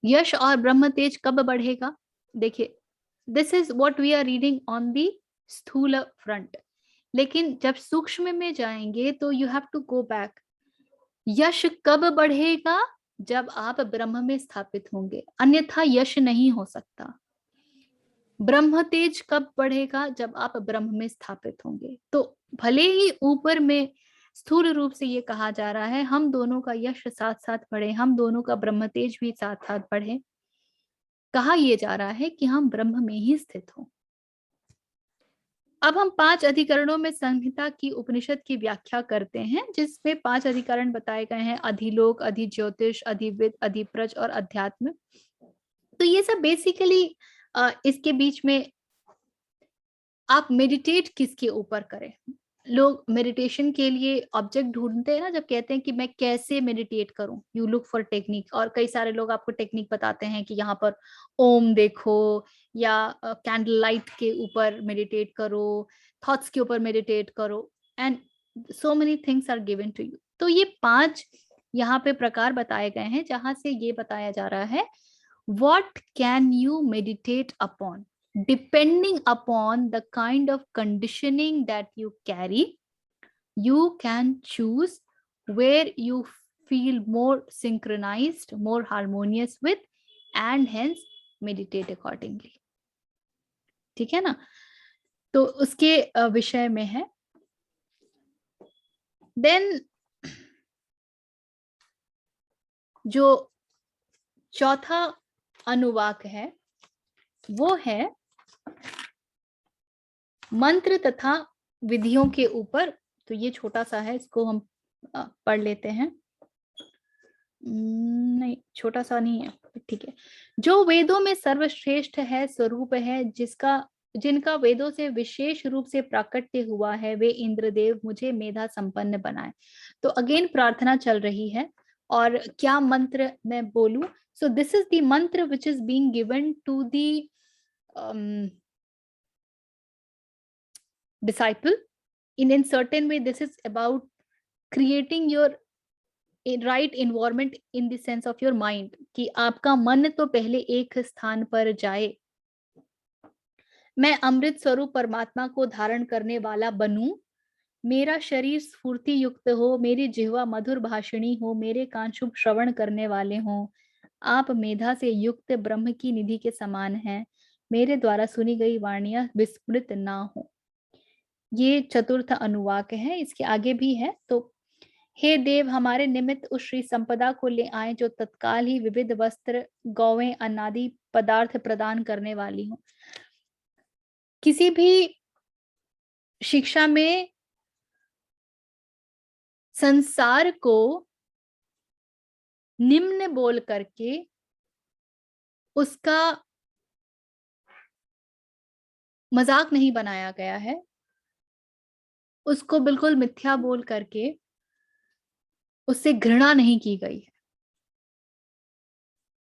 यश और ब्रह्म तेज कब बढ़ेगा? देखिए, this is what we are reading on the स्थूल फ्रंट, लेकिन जब सूक्ष्म में जाएंगे तो you have to go back. यश कब बढ़ेगा? जब आप ब्रह्म में स्थापित होंगे, अन्यथा यश नहीं हो सकता. ब्रह्म तेज कब बढ़ेगा? जब आप ब्रह्म में स्थापित होंगे. तो भले ही ऊपर में स्थूल रूप से ये कहा जा रहा है हम दोनों का यश साथ साथ बढ़े, हम दोनों का ब्रह्म तेज भी साथ साथ बढ़े, कहा यह जा रहा है कि हम ब्रह्म में ही स्थित हों. अब हम 5 अधिकरणों में संहिता की उपनिषद की व्याख्या करते हैं, जिसमें 5 अधिकरण बताए गए हैं: अधिलोक, अधिज्योतिष, अधिविद, अधिप्रज और अध्यात्म. तो ये सब बेसिकली इसके बीच में आप मेडिटेट किसके ऊपर करें. लोग मेडिटेशन के लिए ऑब्जेक्ट ढूंढते हैं ना, जब कहते हैं कि मैं कैसे मेडिटेट करूं, यू लुक फॉर टेक्निक, और कई सारे लोग आपको टेक्निक बताते हैं कि यहाँ पर ओम देखो, या कैंडल लाइट के ऊपर मेडिटेट करो, थॉट्स के ऊपर मेडिटेट करो, and so many things are given to you. तो ये 5 यहाँ पे प्रकार बताए गए हैं, जहां से ये बताया जा रहा है what can you meditate upon depending upon the kind of conditioning that you carry. You can choose where you feel more synchronized, more harmonious with, and hence meditate accordingly. ठीक है ना. तो उसके विषय में है. देन जो चौथा अनुवाक है वो है मंत्र तथा विधियों के ऊपर. तो ये छोटा सा है, इसको हम पढ़ लेते हैं. नहीं, छोटा सा नहीं है, ठीक है. जो वेदों में सर्वश्रेष्ठ है, स्वरूप है, जिनका वेदों से विशेष रूप से प्राकट्य हुआ है, वे इंद्रदेव मुझे मेधा संपन्न बनाए. तो अगेन प्रार्थना चल रही है. और क्या मंत्र मैं बोलूं. सो this is the mantra which is being given to the disciple. In certain way, this is about creating your right environment in the sense of your mind, कि आपका मन तो पहले एक स्थान पर जाए. मैं अमृत स्वरूप परमात्मा को धारण करने वाला बनूं. मेरा शरीर स्फूर्ति युक्त हो, मेरी जिह्वा मधुर भाषिणी हो, मेरे कान शुभ श्रवण करने वाले हों. आप मेधा से युक्त ब्रह्म की निधि के समान हैं. मेरे द्वारा सुनी गई वाणियां विस्मृत ना हो. ये चतुर्थ अनुवाक है. इसके आगे भी है. तो हे देव, हमारे निमित्त उस श्री संपदा को ले आए जो तत्काल ही विविध वस्त्र, गौवें, अनादि पदार्थ प्रदान करने वाली हो. किसी भी शिक्षा में संसार को निम्न बोल करके उसका मजाक नहीं बनाया गया है, उसको बिल्कुल मिथ्या बोल करके उससे घृणा नहीं की गई है.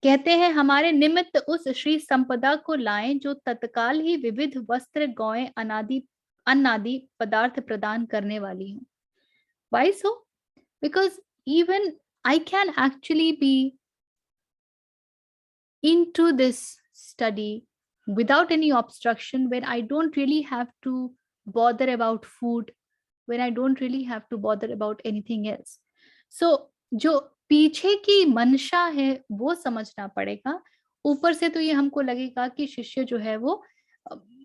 कहते हैं हमारे निमित्त उस श्री संपदा को लाएं जो तत्काल ही विविध वस्त्र, गौएं, अनादि पदार्थ प्रदान करने वाली हो. Why so? Because even I can actually be into this study without any obstruction, when I don't really have to bother about food, when I don't really have to bother about anything else. So जो पीछे की मंशा है वो समझना पड़ेगा. ऊपर से तो ये हमको लगेगा कि शिष्य जो है वो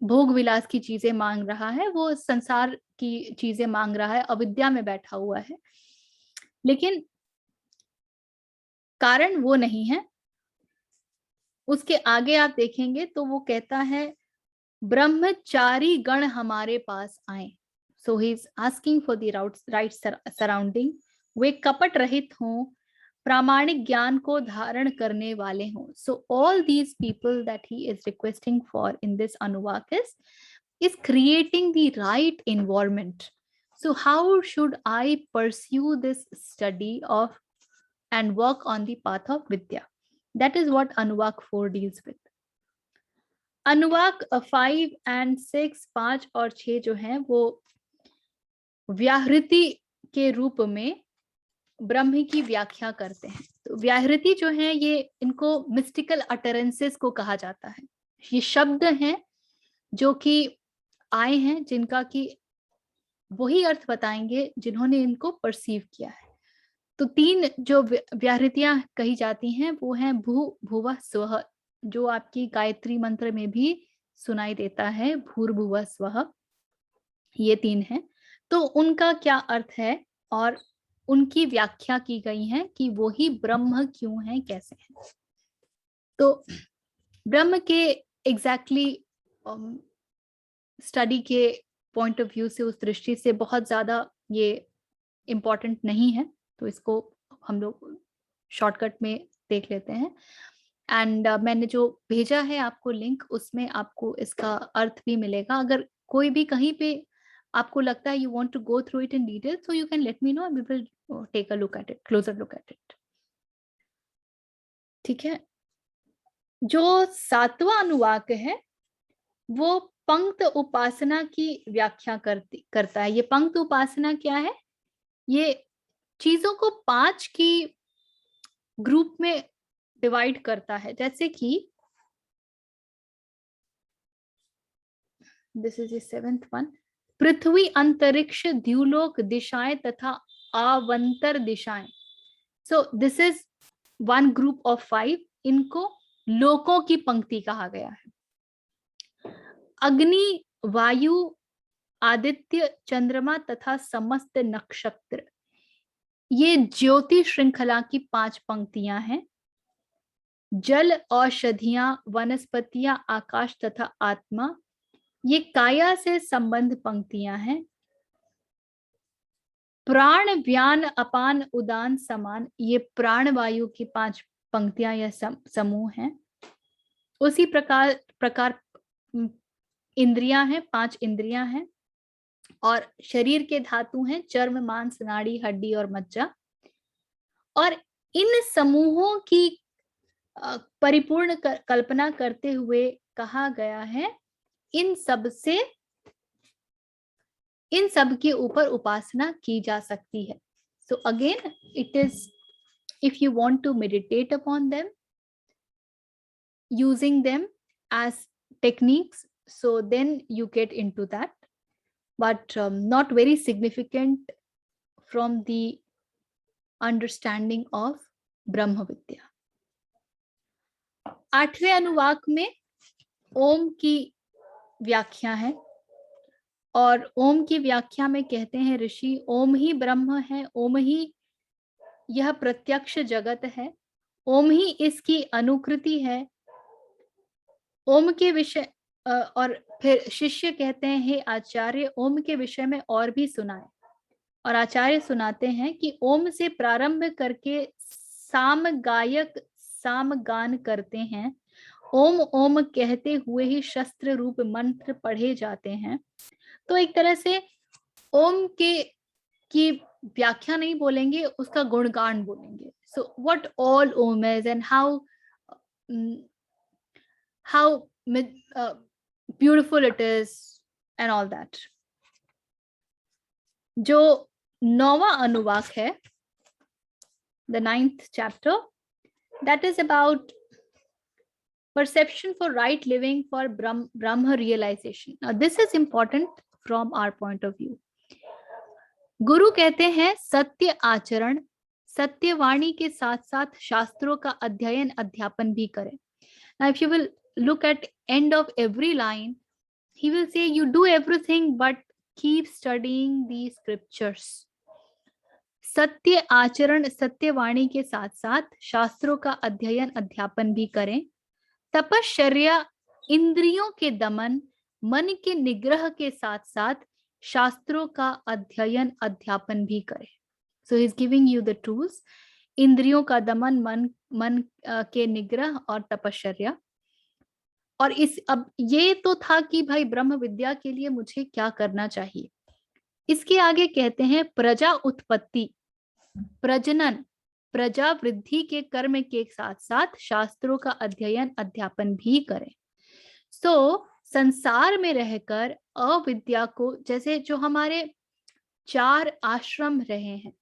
भोग विलास की चीजें मांग रहा है, वो संसार की चीजें मांग रहा है, अविद्या में बैठा हुआ है. लेकिन कारण वो नहीं है. उसके आगे आप देखेंगे तो वो कहता है ब्रह्मचारी गण हमारे पास आए. So he is asking for the right surrounding. वे कपट रहित हों, प्रामाणिक ज्ञान को धारण करने वाले हों. So all these people that he is requesting for in this अनुवाक is creating the right environment. So how should I pursue this study of and work on the path of Vidya? That is what Anuvak 4 deals with. अनुवाक 5 and 6, 5 और 6 जो हैं वो व्याहृति के रूप में ब्रह्म की व्याख्या करते हैं. तो व्याहृति जो है ये इनको मिस्टिकल अटरेंसेस को कहा जाता है. ये शब्द हैं जो कि आए हैं, जिनका कि वही अर्थ बताएंगे जिन्होंने इनको परसीव किया है. तो 3 जो व्याहृतियां कही जाती हैं वो हैं भू, भुवः, स्वः, जो आपकी गायत्री मंत्र में भी सुनाई देता है, भूर्भुवः स्वः. ये 3 हैं. तो उनका क्या अर्थ है और उनकी व्याख्या की गई है कि वो ही ब्रह्म क्यों है, कैसे है. तो ब्रह्म के एग्जैक्टली स्टडी के पॉइंट ऑफ व्यू से, उस दृष्टि से बहुत ज्यादा ये इम्पोर्टेंट नहीं है. तो इसको हम लोग शॉर्टकट में देख लेते हैं. एंड मैंने जो भेजा है आपको लिंक, उसमें आपको इसका अर्थ भी मिलेगा. अगर कोई भी कहीं पे आपको लगता है you want to go through it in detail, so you can let me know, we will take a look at it, closer look at it. ठीक है. जो 7वां अनुवाक है वो पंक्त उपासना की व्याख्या करता है. ये पंक्त उपासना क्या है? ये चीजों को 5 की ग्रुप में डिवाइड करता है. जैसे कि this is the 7th one. पृथ्वी, अंतरिक्ष, द्युलोक, दिशाएं तथा आवंतर दिशाएं. So this is 1 group of 5. इनको लोकों की पंक्ति कहा गया है. अग्नि, वायु, आदित्य, चंद्रमा तथा समस्त नक्षत्र, ये ज्योति श्रृंखला की 5 पंक्तियां हैं. जल, औषधियां, वनस्पतियां, आकाश तथा आत्मा, ये काया से संबंध पंक्तियां हैं. प्राण, व्यान, अपान, उदान, समान, ये प्राण वायु की 5 पंक्तियां या समूह हैं. उसी प्रकार इंद्रियां हैं, 5 इंद्रियां हैं. और शरीर के धातु हैं चर्म, मांस, नाड़ी, हड्डी और मज्जा. और इन समूहों की परिपूर्ण कल्पना करते हुए कहा गया है, इन सब के ऊपर उपासना की जा सकती है. So again, it is, if you want to meditate upon them, using them as techniques, so then you get into that, but not very significant from the understanding of Brahma Vidya. 8वें अनुवाक में ओम की व्याख्या है, और ओम की व्याख्या में कहते हैं ऋषि, ओम ही ब्रह्म है, ओम ही यह प्रत्यक्ष जगत है, ओम ही इसकी अनुकृति है, ओम के विषय और फिर शिष्य कहते हैं, हे आचार्य, ओम के विषय में और भी सुनाए. और आचार्य सुनाते हैं कि ओम से प्रारंभ करके साम गायक साम गान करते हैं, ओम ओम कहते हुए ही शस्त्र रूप मंत्र पढ़े जाते हैं. तो एक तरह से ओम की व्याख्या नहीं बोलेंगे, उसका गुणगान बोलेंगे. So what all Om is and how beautiful it is and all that. जो 9वां अनुवाक है, the 9th chapter, that is about perception for right living for Brahma realization. Now this is important from our point of view. गुरु कहते हैं सत्य आचरण, सत्यवाणी के साथ साथ शास्त्रों का अध्ययन अध्यापन भी करें. Now if you will look at end of every line, he will say you do everything but keep studying the scriptures. सत्य आचरण, सत्यवाणी के साथ साथ शास्त्रों का अध्ययन अध्यापन भी करें. तपश्चर्या, इंद्रियों के दमन, मन के निग्रह के साथ साथ शास्त्रों का अध्ययन अध्यापन भी करें. So he is giving you the tools. इंद्रियों का दमन, मन के निग्रह और तपश्चर्या. और अब ये तो था कि भाई ब्रह्म विद्या के लिए मुझे क्या करना चाहिए. इसके आगे कहते हैं प्रजा उत्पत्ति, प्रजनन, प्रजा वृद्धि के कर्म के साथ साथ शास्त्रों का अध्ययन अध्यापन भी करें. सो संसार में रहकर अविद्या को, जैसे जो हमारे 4 आश्रम रहे हैं,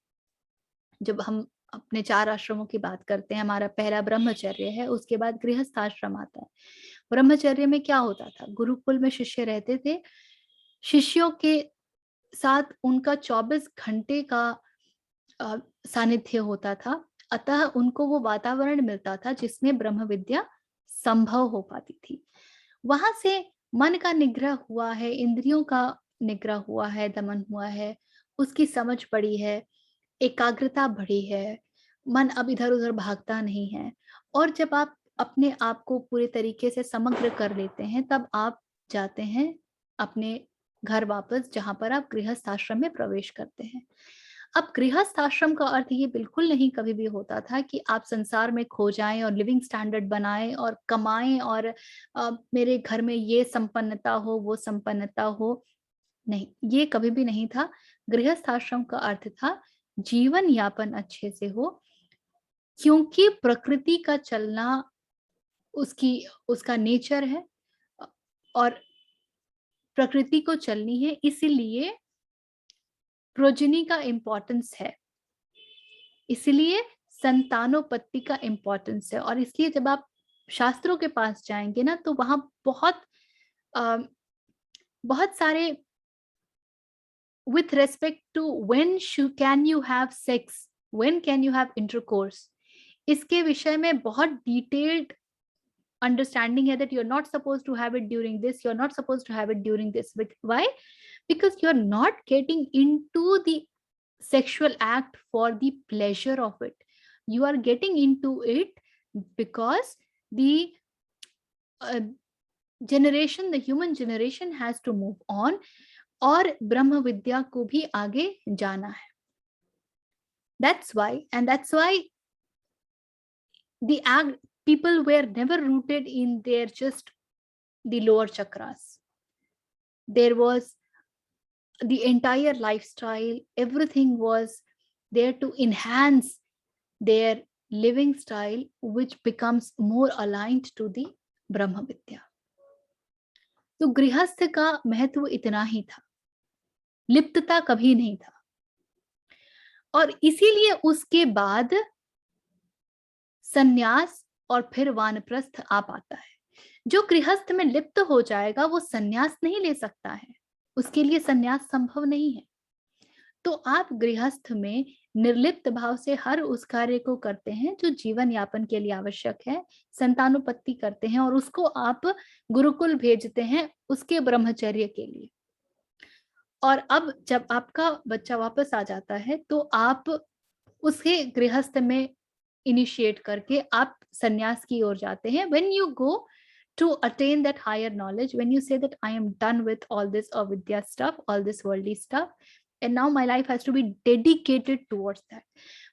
जब हम अपने 4 आश्रमों की बात करते हैं, हमारा पहला ब्रह्मचर्य है, उसके बाद गृहस्थ आश्रम आता है. ब्रह्मचर्य में क्या होता था, गुरुकुल में शिष्य रहते थे, शिष्यों के साथ उनका 24 घंटे का सानिध्य होता था, अतः उनको वो वातावरण मिलता था जिसमें ब्रह्म विद्या संभव हो पाती थी. वहां से मन का निग्रह हुआ है, इंद्रियों का निग्रह हुआ है, दमन हुआ है, उसकी समझ बढ़ी है, एकाग्रता बढ़ी है, मन अब इधर उधर भागता नहीं है. और जब आप अपने आप को पूरे तरीके से समग्र कर लेते हैं, तब आप जाते हैं अपने घर वापस, जहां पर आप गृहस्थ आश्रम में प्रवेश करते हैं. अब गृहस्थ आश्रम का अर्थ ये बिल्कुल नहीं कभी भी होता था कि आप संसार में खो जाएं और लिविंग स्टैंडर्ड बनाएं और कमाएं और मेरे घर में ये संपन्नता हो, वो संपन्नता हो. नहीं, ये कभी भी नहीं था. गृहस्थ आश्रम का अर्थ था जीवन यापन अच्छे से हो, क्योंकि प्रकृति का चलना उसका नेचर है और प्रकृति को चलनी है, इसीलिए प्रोजनी का इंपॉर्टेंस है, इसलिए संतानोपत्ति का इंपॉर्टेंस है. और इसलिए जब आप शास्त्रों के पास जाएंगे ना, तो वहां बहुत सारे with respect to when can you have sex, when can you have intercourse, इसके विषय में बहुत डिटेल्ड अंडरस्टैंडिंग है that you're not supposed to have it during this, you're not supposed to have it during this. Why? Because you're not getting into the sexual act for the pleasure of it. You are getting into it because the the human generation has to move on, और ब्रह्म विद्या को भी आगे जाना है. That's why the people were never rooted in their just the lower chakras. There was the entire lifestyle, everything was there to enhance their living style which becomes more aligned to the ब्रह्म विद्या। तो गृहस्थ का महत्व इतना ही था, लिप्तता कभी नहीं था, और इसीलिए उसके बाद सन्यास और फिर वानप्रस्थ आ पाता है। जो गृहस्थ में लिप्त हो जाएगा वो सन्यास नहीं ले सकता है, उसके लिए सन्यास संभव नहीं है। तो आप गृहस्थ में निर्लिप्त भाव से हर उस कार्य को करते हैं जो जीवन यापन के लिए आवश्यक है, संतानोत्पत्ति करते हैं, और उसको आप गुरुकुल भेजते हैं उसके ब्रह्मचर्य के लिए। और अब जब आपका बच्चा वापस आ जाता है तो आप उसके गृहस्थ में इनिशिएट करके आप सन्यास की ओर जाते हैं। When you go to attain that higher knowledge, when you say that I am done with all this avidya stuff, all this worldly stuff, and now my life has to be dedicated towards that.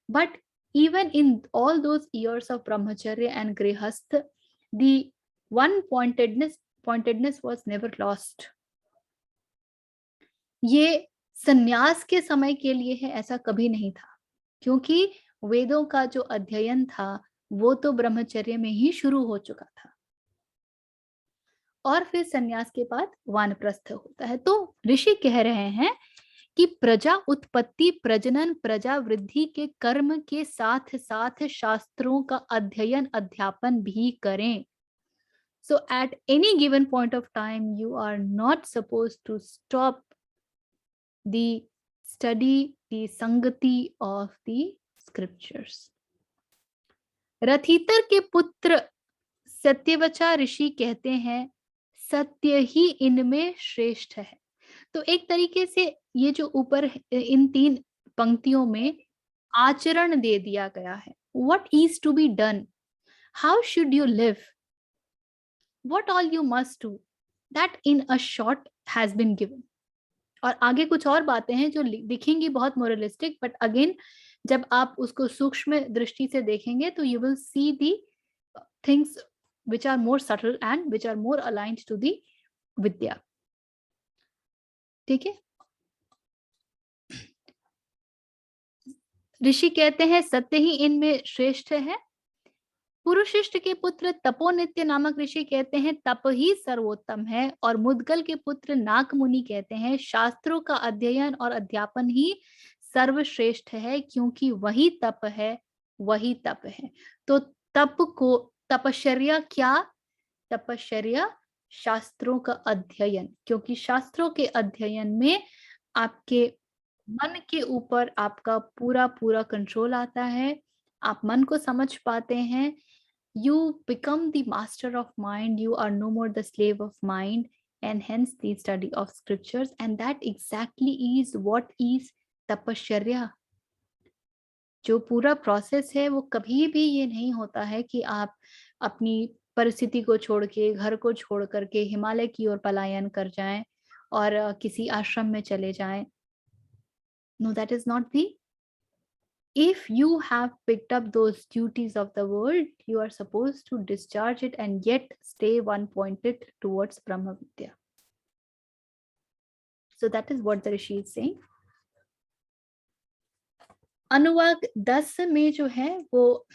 But even in all those years of brahmacharya and grihastha, the one pointedness was never lost. ये सन्यास के समय के लिए है ऐसा कभी नहीं था, क्योंकि वेदों का जो अध्ययन था वो तो ब्रह्मचर्य में ही शुरू हो चुका था, और फिर सन्यास के बाद वानप्रस्थ होता है। तो ऋषि कह रहे हैं कि प्रजा उत्पत्ति, प्रजनन, प्रजा वृद्धि के कर्म के साथ साथ शास्त्रों का अध्ययन अध्यापन भी करें। So at any given point of time you are not supposed to stop the study, the sangati of the scriptures. रथीतर के पुत्र सत्यवचा ऋषि कहते हैं सत्य ही इनमें श्रेष्ठ है। तो एक तरीके से ये जो ऊपर इन 3 पंक्तियों में आचरण दे दिया गया है। What is to be done? How should you live? What all you must do? That in a short has been given. और आगे कुछ और बातें हैं जो दिखेंगी बहुत मोरलिस्टिक, बट अगेन जब आप उसको सूक्ष्म दृष्टि से देखेंगे तो you will see the things which are more subtle and which are more aligned to the विद्या। ठीक है, ऋषि कहते हैं सत्य ही इनमें श्रेष्ठ है। पुरुषिष्ट के पुत्र तपोनित्य नामक ऋषि कहते हैं तप ही सर्वोत्तम है, और मुद्गल के पुत्र नाक मुनि कहते हैं शास्त्रों का अध्ययन और अध्यापन ही सर्वश्रेष्ठ है, क्योंकि वही तप है, वही तप है। तो तप को, तपश्चर्या क्या? तपश्चर्या शास्त्रों का अध्ययन, क्योंकि शास्त्रों के अध्ययन में आपके मन के ऊपर आपका पूरा पूरा कंट्रोल आता है, आप मन को समझ पाते हैं। You become the master of mind, you are no more the slave of mind, and hence the study of scriptures, and that exactly is what is tapasharya। जो पूरा प्रोसेस है वो कभी भी ये नहीं होता है कि आप अपनी परिस्थिति को छोड़ के, घर को छोड़ करके हिमालय की ओर पलायन कर जाएं और किसी आश्रम में चले जाएं। No, that is not the. If you have picked up those duties of the world, you are supposed to discharge it and yet stay one pointed towards Brahma Vidya. So that is what the Rishi is saying. अनुवाक 10 में जो है वो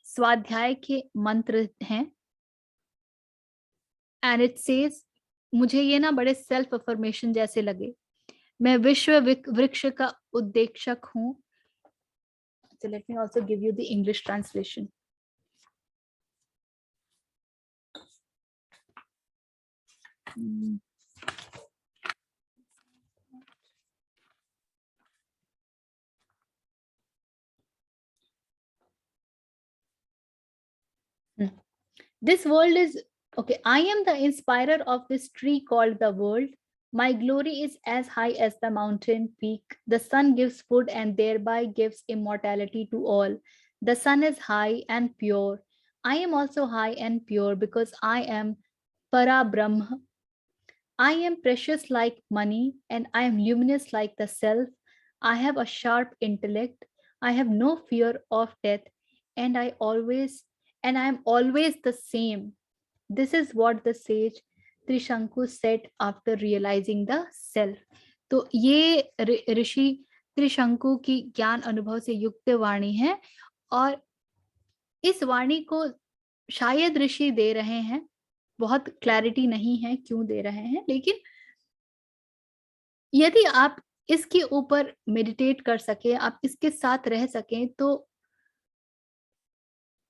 स्वाध्याय के मंत्र हैं, and it says, मुझे ये ना बड़े सेल्फ अफर्मेशन जैसे लगे, मैं विश्व वृक्ष का उद्देशक हूँ। So let me also give you the English translation. This world is, okay, I am the inspirer of this tree called the world. My glory is as high as the mountain peak. The sun gives food and thereby gives immortality to all. The sun is high and pure. I am also high and pure because I am Para Brahma. I am precious like money and I am luminous like the self. I have a sharp intellect. I have no fear of death, and I am always the same. This is what the sage Trishanku said after realizing the self. तो ये ऋषि त्रिशंकु की ज्ञान अनुभव से युक्त वाणी है, और इस वाणी को शायद ऋषि दे रहे हैं, बहुत क्लैरिटी नहीं है क्यों दे रहे हैं, लेकिन यदि आप इसके ऊपर मेडिटेट कर सके, आप इसके साथ रह सकें, तो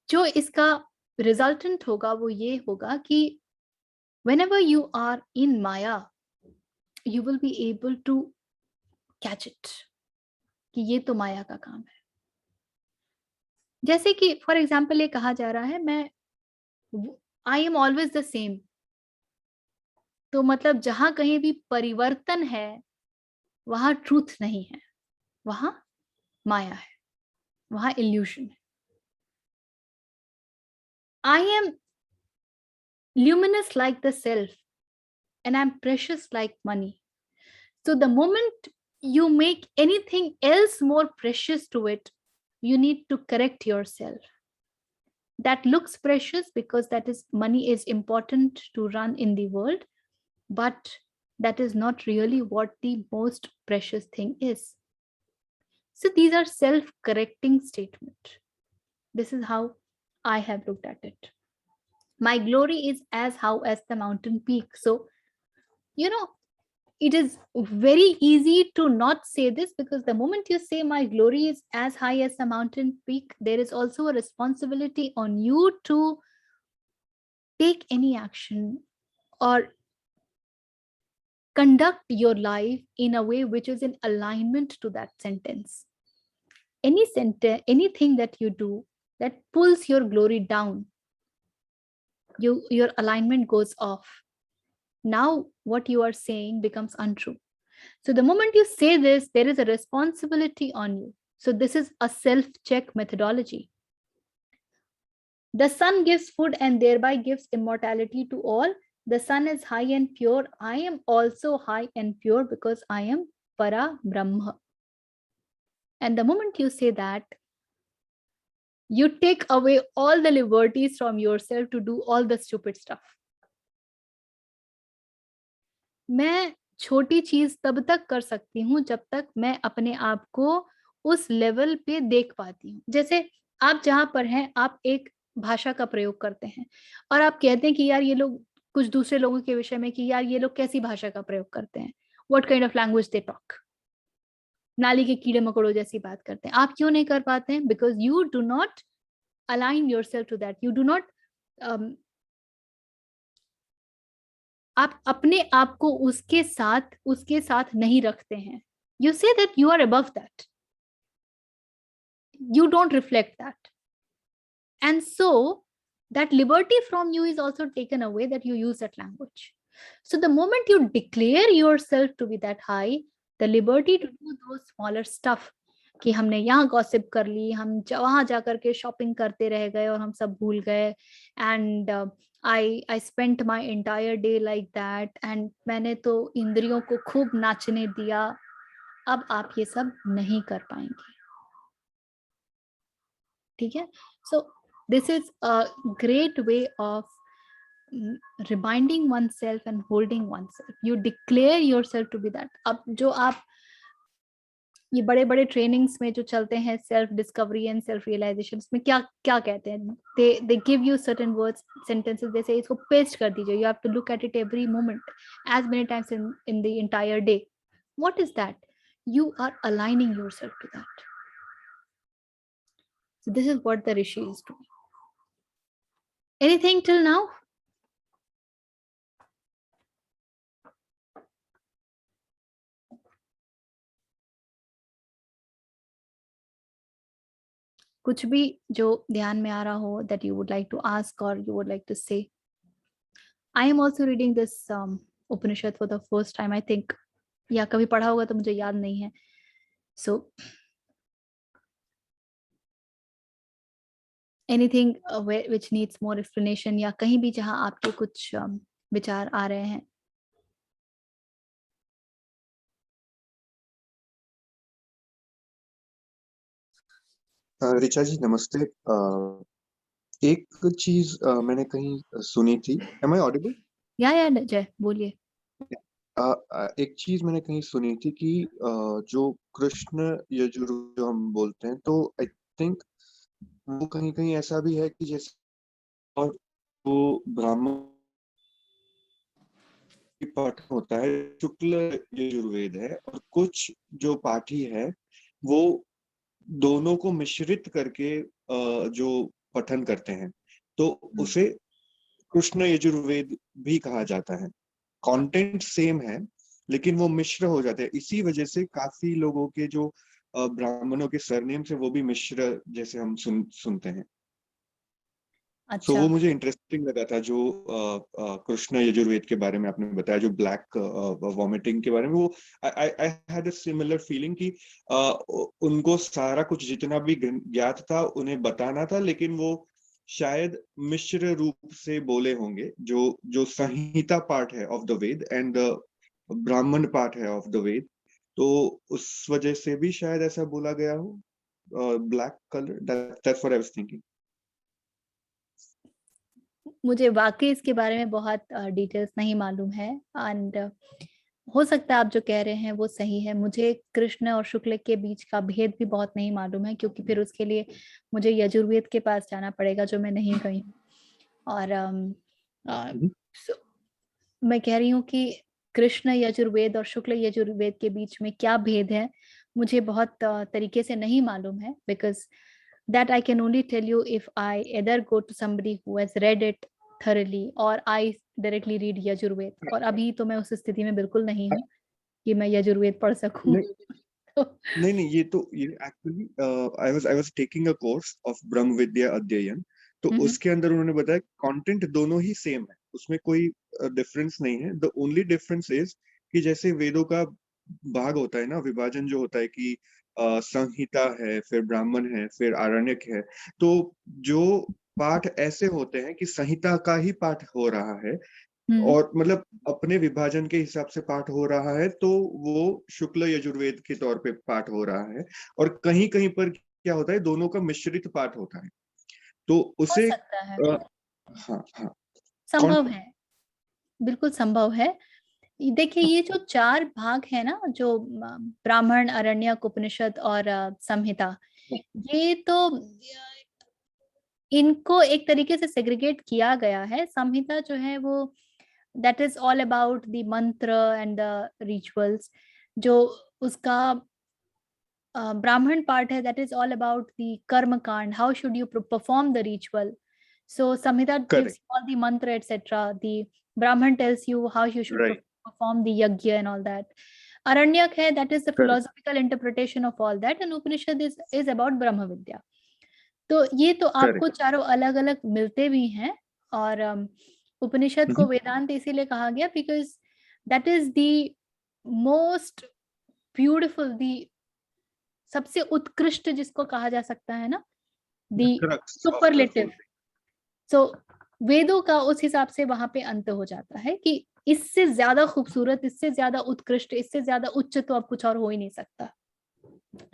जो इसका रिजल्टेंट होगा वो ये होगा कि whenever you are in Maya, you will be able to catch it, कि ये तो माया का काम है। जैसे कि फॉर एग्जाम्पल ये कहा जा रहा है, मैं I am always the same, तो मतलब जहां कहीं भी परिवर्तन है वहां ट्रूथ नहीं है, वहां माया है, वहां इल्यूशन है। I am luminous like the self, and I'm precious like money. So the moment you make anything else more precious to it, you need to correct yourself. That looks precious because that is money is important to run in the world, but that is not really what the most precious thing is. So these are self-correcting statements. This is how I have looked at it. My glory is as high as the mountain peak. So, it is very easy to not say this, because the moment you say my glory is as high as a mountain peak, there is also a responsibility on you to take any action or conduct your life in a way which is in alignment to that sentence. Any sentence, anything that you do that pulls your glory down, your alignment goes off. Now what you are saying becomes untrue. So the moment you say this, there is a responsibility on you. So this is a self-check methodology. The sun gives food and thereby gives immortality to all. The sun is high and pure. I am also high and pure because I am Para Brahma. And the moment you say that, you take away all the liberties from yourself to do all the stupid stuff. मैं छोटी चीज तब तक कर सकती हूँ जब तक मैं अपने आप को उस लेवल पे देख पाती हूँ। जैसे आप जहां पर हैं, आप एक भाषा का प्रयोग करते हैं और आप कहते हैं कि यार ये लोग, कुछ दूसरे लोगों के विषय में, कि यार ये लोग कैसी भाषा का प्रयोग करते हैं, what kind of language they talk, नाली के कीड़े मकोड़ों जैसी बात करते हैं। आप क्यों नहीं कर पाते हैं? Because you do not align yourself to that, you do not, आप अपने आप को उसके साथ नहीं रखते हैं। You say that you are above that. You don't reflect that. And so that liberty from you is also taken away, that you use that language. So the moment you declare yourself to be that high, the liberty to do those smaller stuff, कि हमने यहाँ gossip कर ली, हम वहां जाकर के shopping करते रह गए और हम सब भूल गए, and I spent my entire day like that, and मैंने तो इंद्रियों को खूब नाचने दिया। अब आप ये सब नहीं कर पाएंगे, ठीक है? So this is a great way of reminding oneself and holding oneself. You declare yourself to be that. अब जो आप ये बड़े बड़े ट्रेनिंग्स में जो चलते हैं, self discovery and self realization, उसमें क्या क्या कहते हैं? They give you certain words, sentences, जैसे इसको पेस्ट कर दीजिए, you have to look at it every moment, as many times in the entire day. What is that? You are aligning yourself to that. So this is what the rishi is doing. Anything till now? कुछ भी जो ध्यान में आ रहा हो, that you would like to ask or you would like to say. I am also reading this Upanishad for the first time, I think. या कभी पढ़ा होगा तो मुझे याद नहीं है. So anything which needs more explanation, या कहीं भी जहां आपके कुछ विचार आ रहे हैं. ऋचा जी नमस्ते। एक चीज मैंने कहीं सुनी थी। Am I audible? या जय बोलिए. एक चीज मैंने कहीं सुनी थी कि जो कृष्ण यजुर्वेद जो हम बोलते हैं, तो आई थिंक वो कहीं-कहीं ऐसा भी है कि जैसे और वो ब्राह्मण पाठ होता है, शुक्ल यजुर्वेद है, और कुछ जो पाठी है वो दोनों को मिश्रित करके जो पठन करते हैं, तो उसे कृष्ण यजुर्वेद भी कहा जाता है। कंटेंट सेम है, लेकिन वो मिश्र हो जाते हैं। इसी वजह से काफी लोगों के जो ब्राह्मणों के सरनेम से वो भी मिश्र जैसे हम सुनते हैं। सो अच्छा। वो मुझे इंटरेस्टिंग लगा था जो कृष्ण यजुर्वेद के बारे में आपने बताया, जो ब्लैक वॉमिटिंग के बारे में। वो I had a similar feeling कि उनको सारा कुछ जितना भी ज्ञात था उन्हें बताना था, लेकिन वो शायद मिश्र रूप से बोले होंगे। जो संहिता पार्ट है ऑफ द वेद एंड ब्राह्मण पार्ट है ऑफ द वेद, तो उस वजह से भी शायद ऐसा बोला गया हो, black colour. That's what I was thinking. मुझे वाकई इसके बारे में बहुत डिटेल्स नहीं मालूम है, एंड हो सकता है आप जो कह रहे हैं वो सही है। मुझे कृष्ण और शुक्ल के बीच का भेद भी बहुत नहीं मालूम है, क्योंकि फिर उसके लिए मुझे यजुर्वेद के पास जाना पड़ेगा, जो मैं नहीं गई हूँ। और so, मैं कह रही हूँ कि कृष्ण यजुर्वेद और शुक्ल यजुर्वेद के बीच में क्या भेद है मुझे बहुत तरीके से नहीं मालूम है, because that I can only tell you if I either go to somebody who has read it thoroughly or I directly read Yajurveda. और अभी तो मैं उस स्थिति में बिल्कुल नहीं हूँ कि मैं यजुर्वेद पढ़ सकूं। नहीं तो नहीं नहीं, ये actually I was taking a course of ब्रह्म विद्या अध्ययन, तो उसके अंदर उन्होंने बताया कंटेंट दोनों ही सेम है, उसमें कोई डिफरेंस नहीं है। द ओनली डिफरेंस इज कि जैसे वेदों का भाग होता है ना, विभाजन जो होता है कि संहिता है, फिर ब्राह्मण है, फिर आरण्यक है, तो जो पाठ ऐसे होते हैं कि संहिता का ही पाठ हो रहा है और मतलब अपने विभाजन के हिसाब से पाठ हो रहा है, तो वो शुक्ल यजुर्वेद के तौर पे पाठ हो रहा है। और कहीं कहीं पर क्या होता है, दोनों का मिश्रित पाठ होता है, तो हो उसे सकता है, हाँ हाँ। संभव है, बिल्कुल संभव है। देखिए, ये जो चार भाग है ना, जो ब्राह्मण, आरण्यक, उपनिषद और संहिता, ये तो इनको एक तरीके से सेग्रीगेट किया गया है। संहिता जो है वो that is all about the मंत्र एंड द रिचुअल्स। जो उसका ब्राह्मण पार्ट है, that is all about the कर्म कांड, how should you perform the ritual. So Samhita gives correct, all the मंत्र एटसेट्रा, द ब्राह्मण tells you how you should write, perform the yajna and all that. Aranyak hai, that is the correct, philosophical interpretation of all that, and Upanishad is about Brahma Vidya. तो ये तो आपको correct. चारों अलग अलग मिलते भी हैं। और उपनिषद को वेदांत इसीलिए कहा गया because that is the most beautiful, the सबसे उत्कृष्ट जिसको कहा जा सकता है ना, the crux of the superlative. Whole. So वेदों का उस हिसाब से वहां पे अंत हो जाता है कि इससे ज्यादा खूबसूरत, इससे ज्यादा उत्कृष्ट, इससे ज्यादा उच्च तो अब कुछ और हो ही नहीं सकता।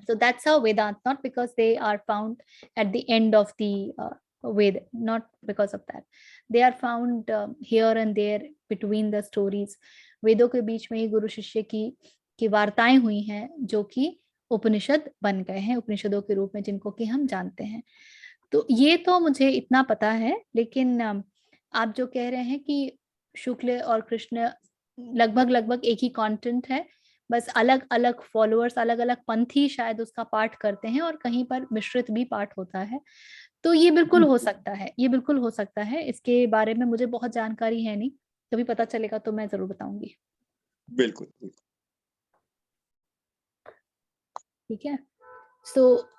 So that's how Vedant, not because they are found at the end of the Ved, not because of that. They are found here and there between the stories. वेदों के बीच में ही गुरु शिष्य की वार्ताएं हुई हैं, जो कि उपनिषद बन गए हैं, उपनिषदों के रूप में, जिनको कि हम जानते हैं। तो ये तो मुझे इतना पता है। लेकिन आप जो कह रहे हैं कि शुक्ल और कृष्ण लगभग लगभग एक ही कंटेंट है, बस अलग अलग फॉलोअर्स, अलग अलग पंथी शायद उसका पाठ करते हैं, और कहीं पर मिश्रित भी पाठ होता है। तो ये बिल्कुल हो सकता है, ये बिल्कुल हो सकता है। इसके बारे में मुझे बहुत जानकारी है नहीं, कभी पता चलेगा तो मैं जरूर बताऊंगी। बिल्कुल बिल्कुल। ठीक है। सो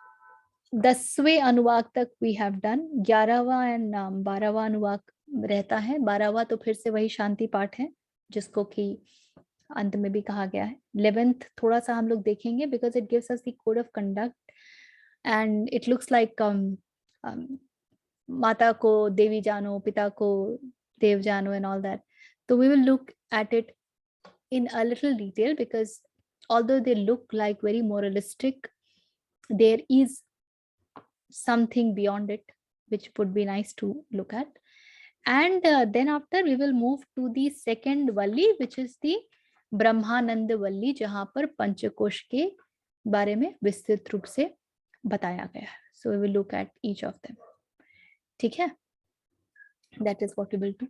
10वें अनुवाक तक वी हैव डन। 11वां एंड 12वां अनुवाक रहता है। 12वां तो फिर से वही शांति पाठ है, जिसको कि अंत में भी कहा गया है। 11th थोड़ा सा हम लोग देखेंगे because it gives us the code of conduct and it looks like माता को देवी जानो, पिता को देव जानो एंड ऑल दैट। तो we will look at it in a little detail, because although they look like very moralistic, there is something beyond it which would be nice to look at. And then after we will move to the second valli, which is the ब्रह्मानंद वल्ली, जहां पर पंचकोश के बारे में विस्तृत रूप से बताया गया है। So we will look at each of them. ठीक है? That is what we will do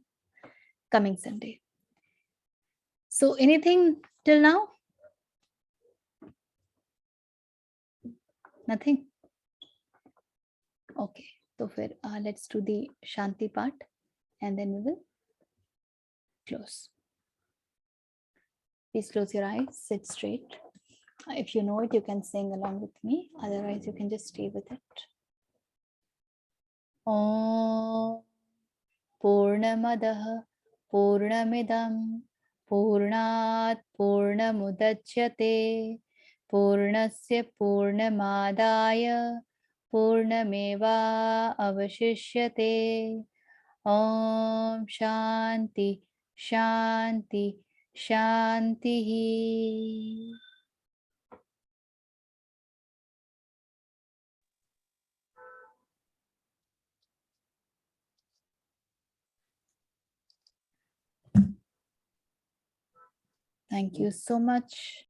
coming Sunday. So anything till now? Nothing? Okay. So फिर let's do the Shanti part and then we will close. Please close your eyes, sit straight. If you know it, you can sing along with me. Otherwise, you can just stay with it. Om Purnamadah Purnamidam Purnat Purnamudachyate Purnasya Purnamadaya Purnameva Avashishyate. Om Shanti Shanti Shanti. Thank you so much.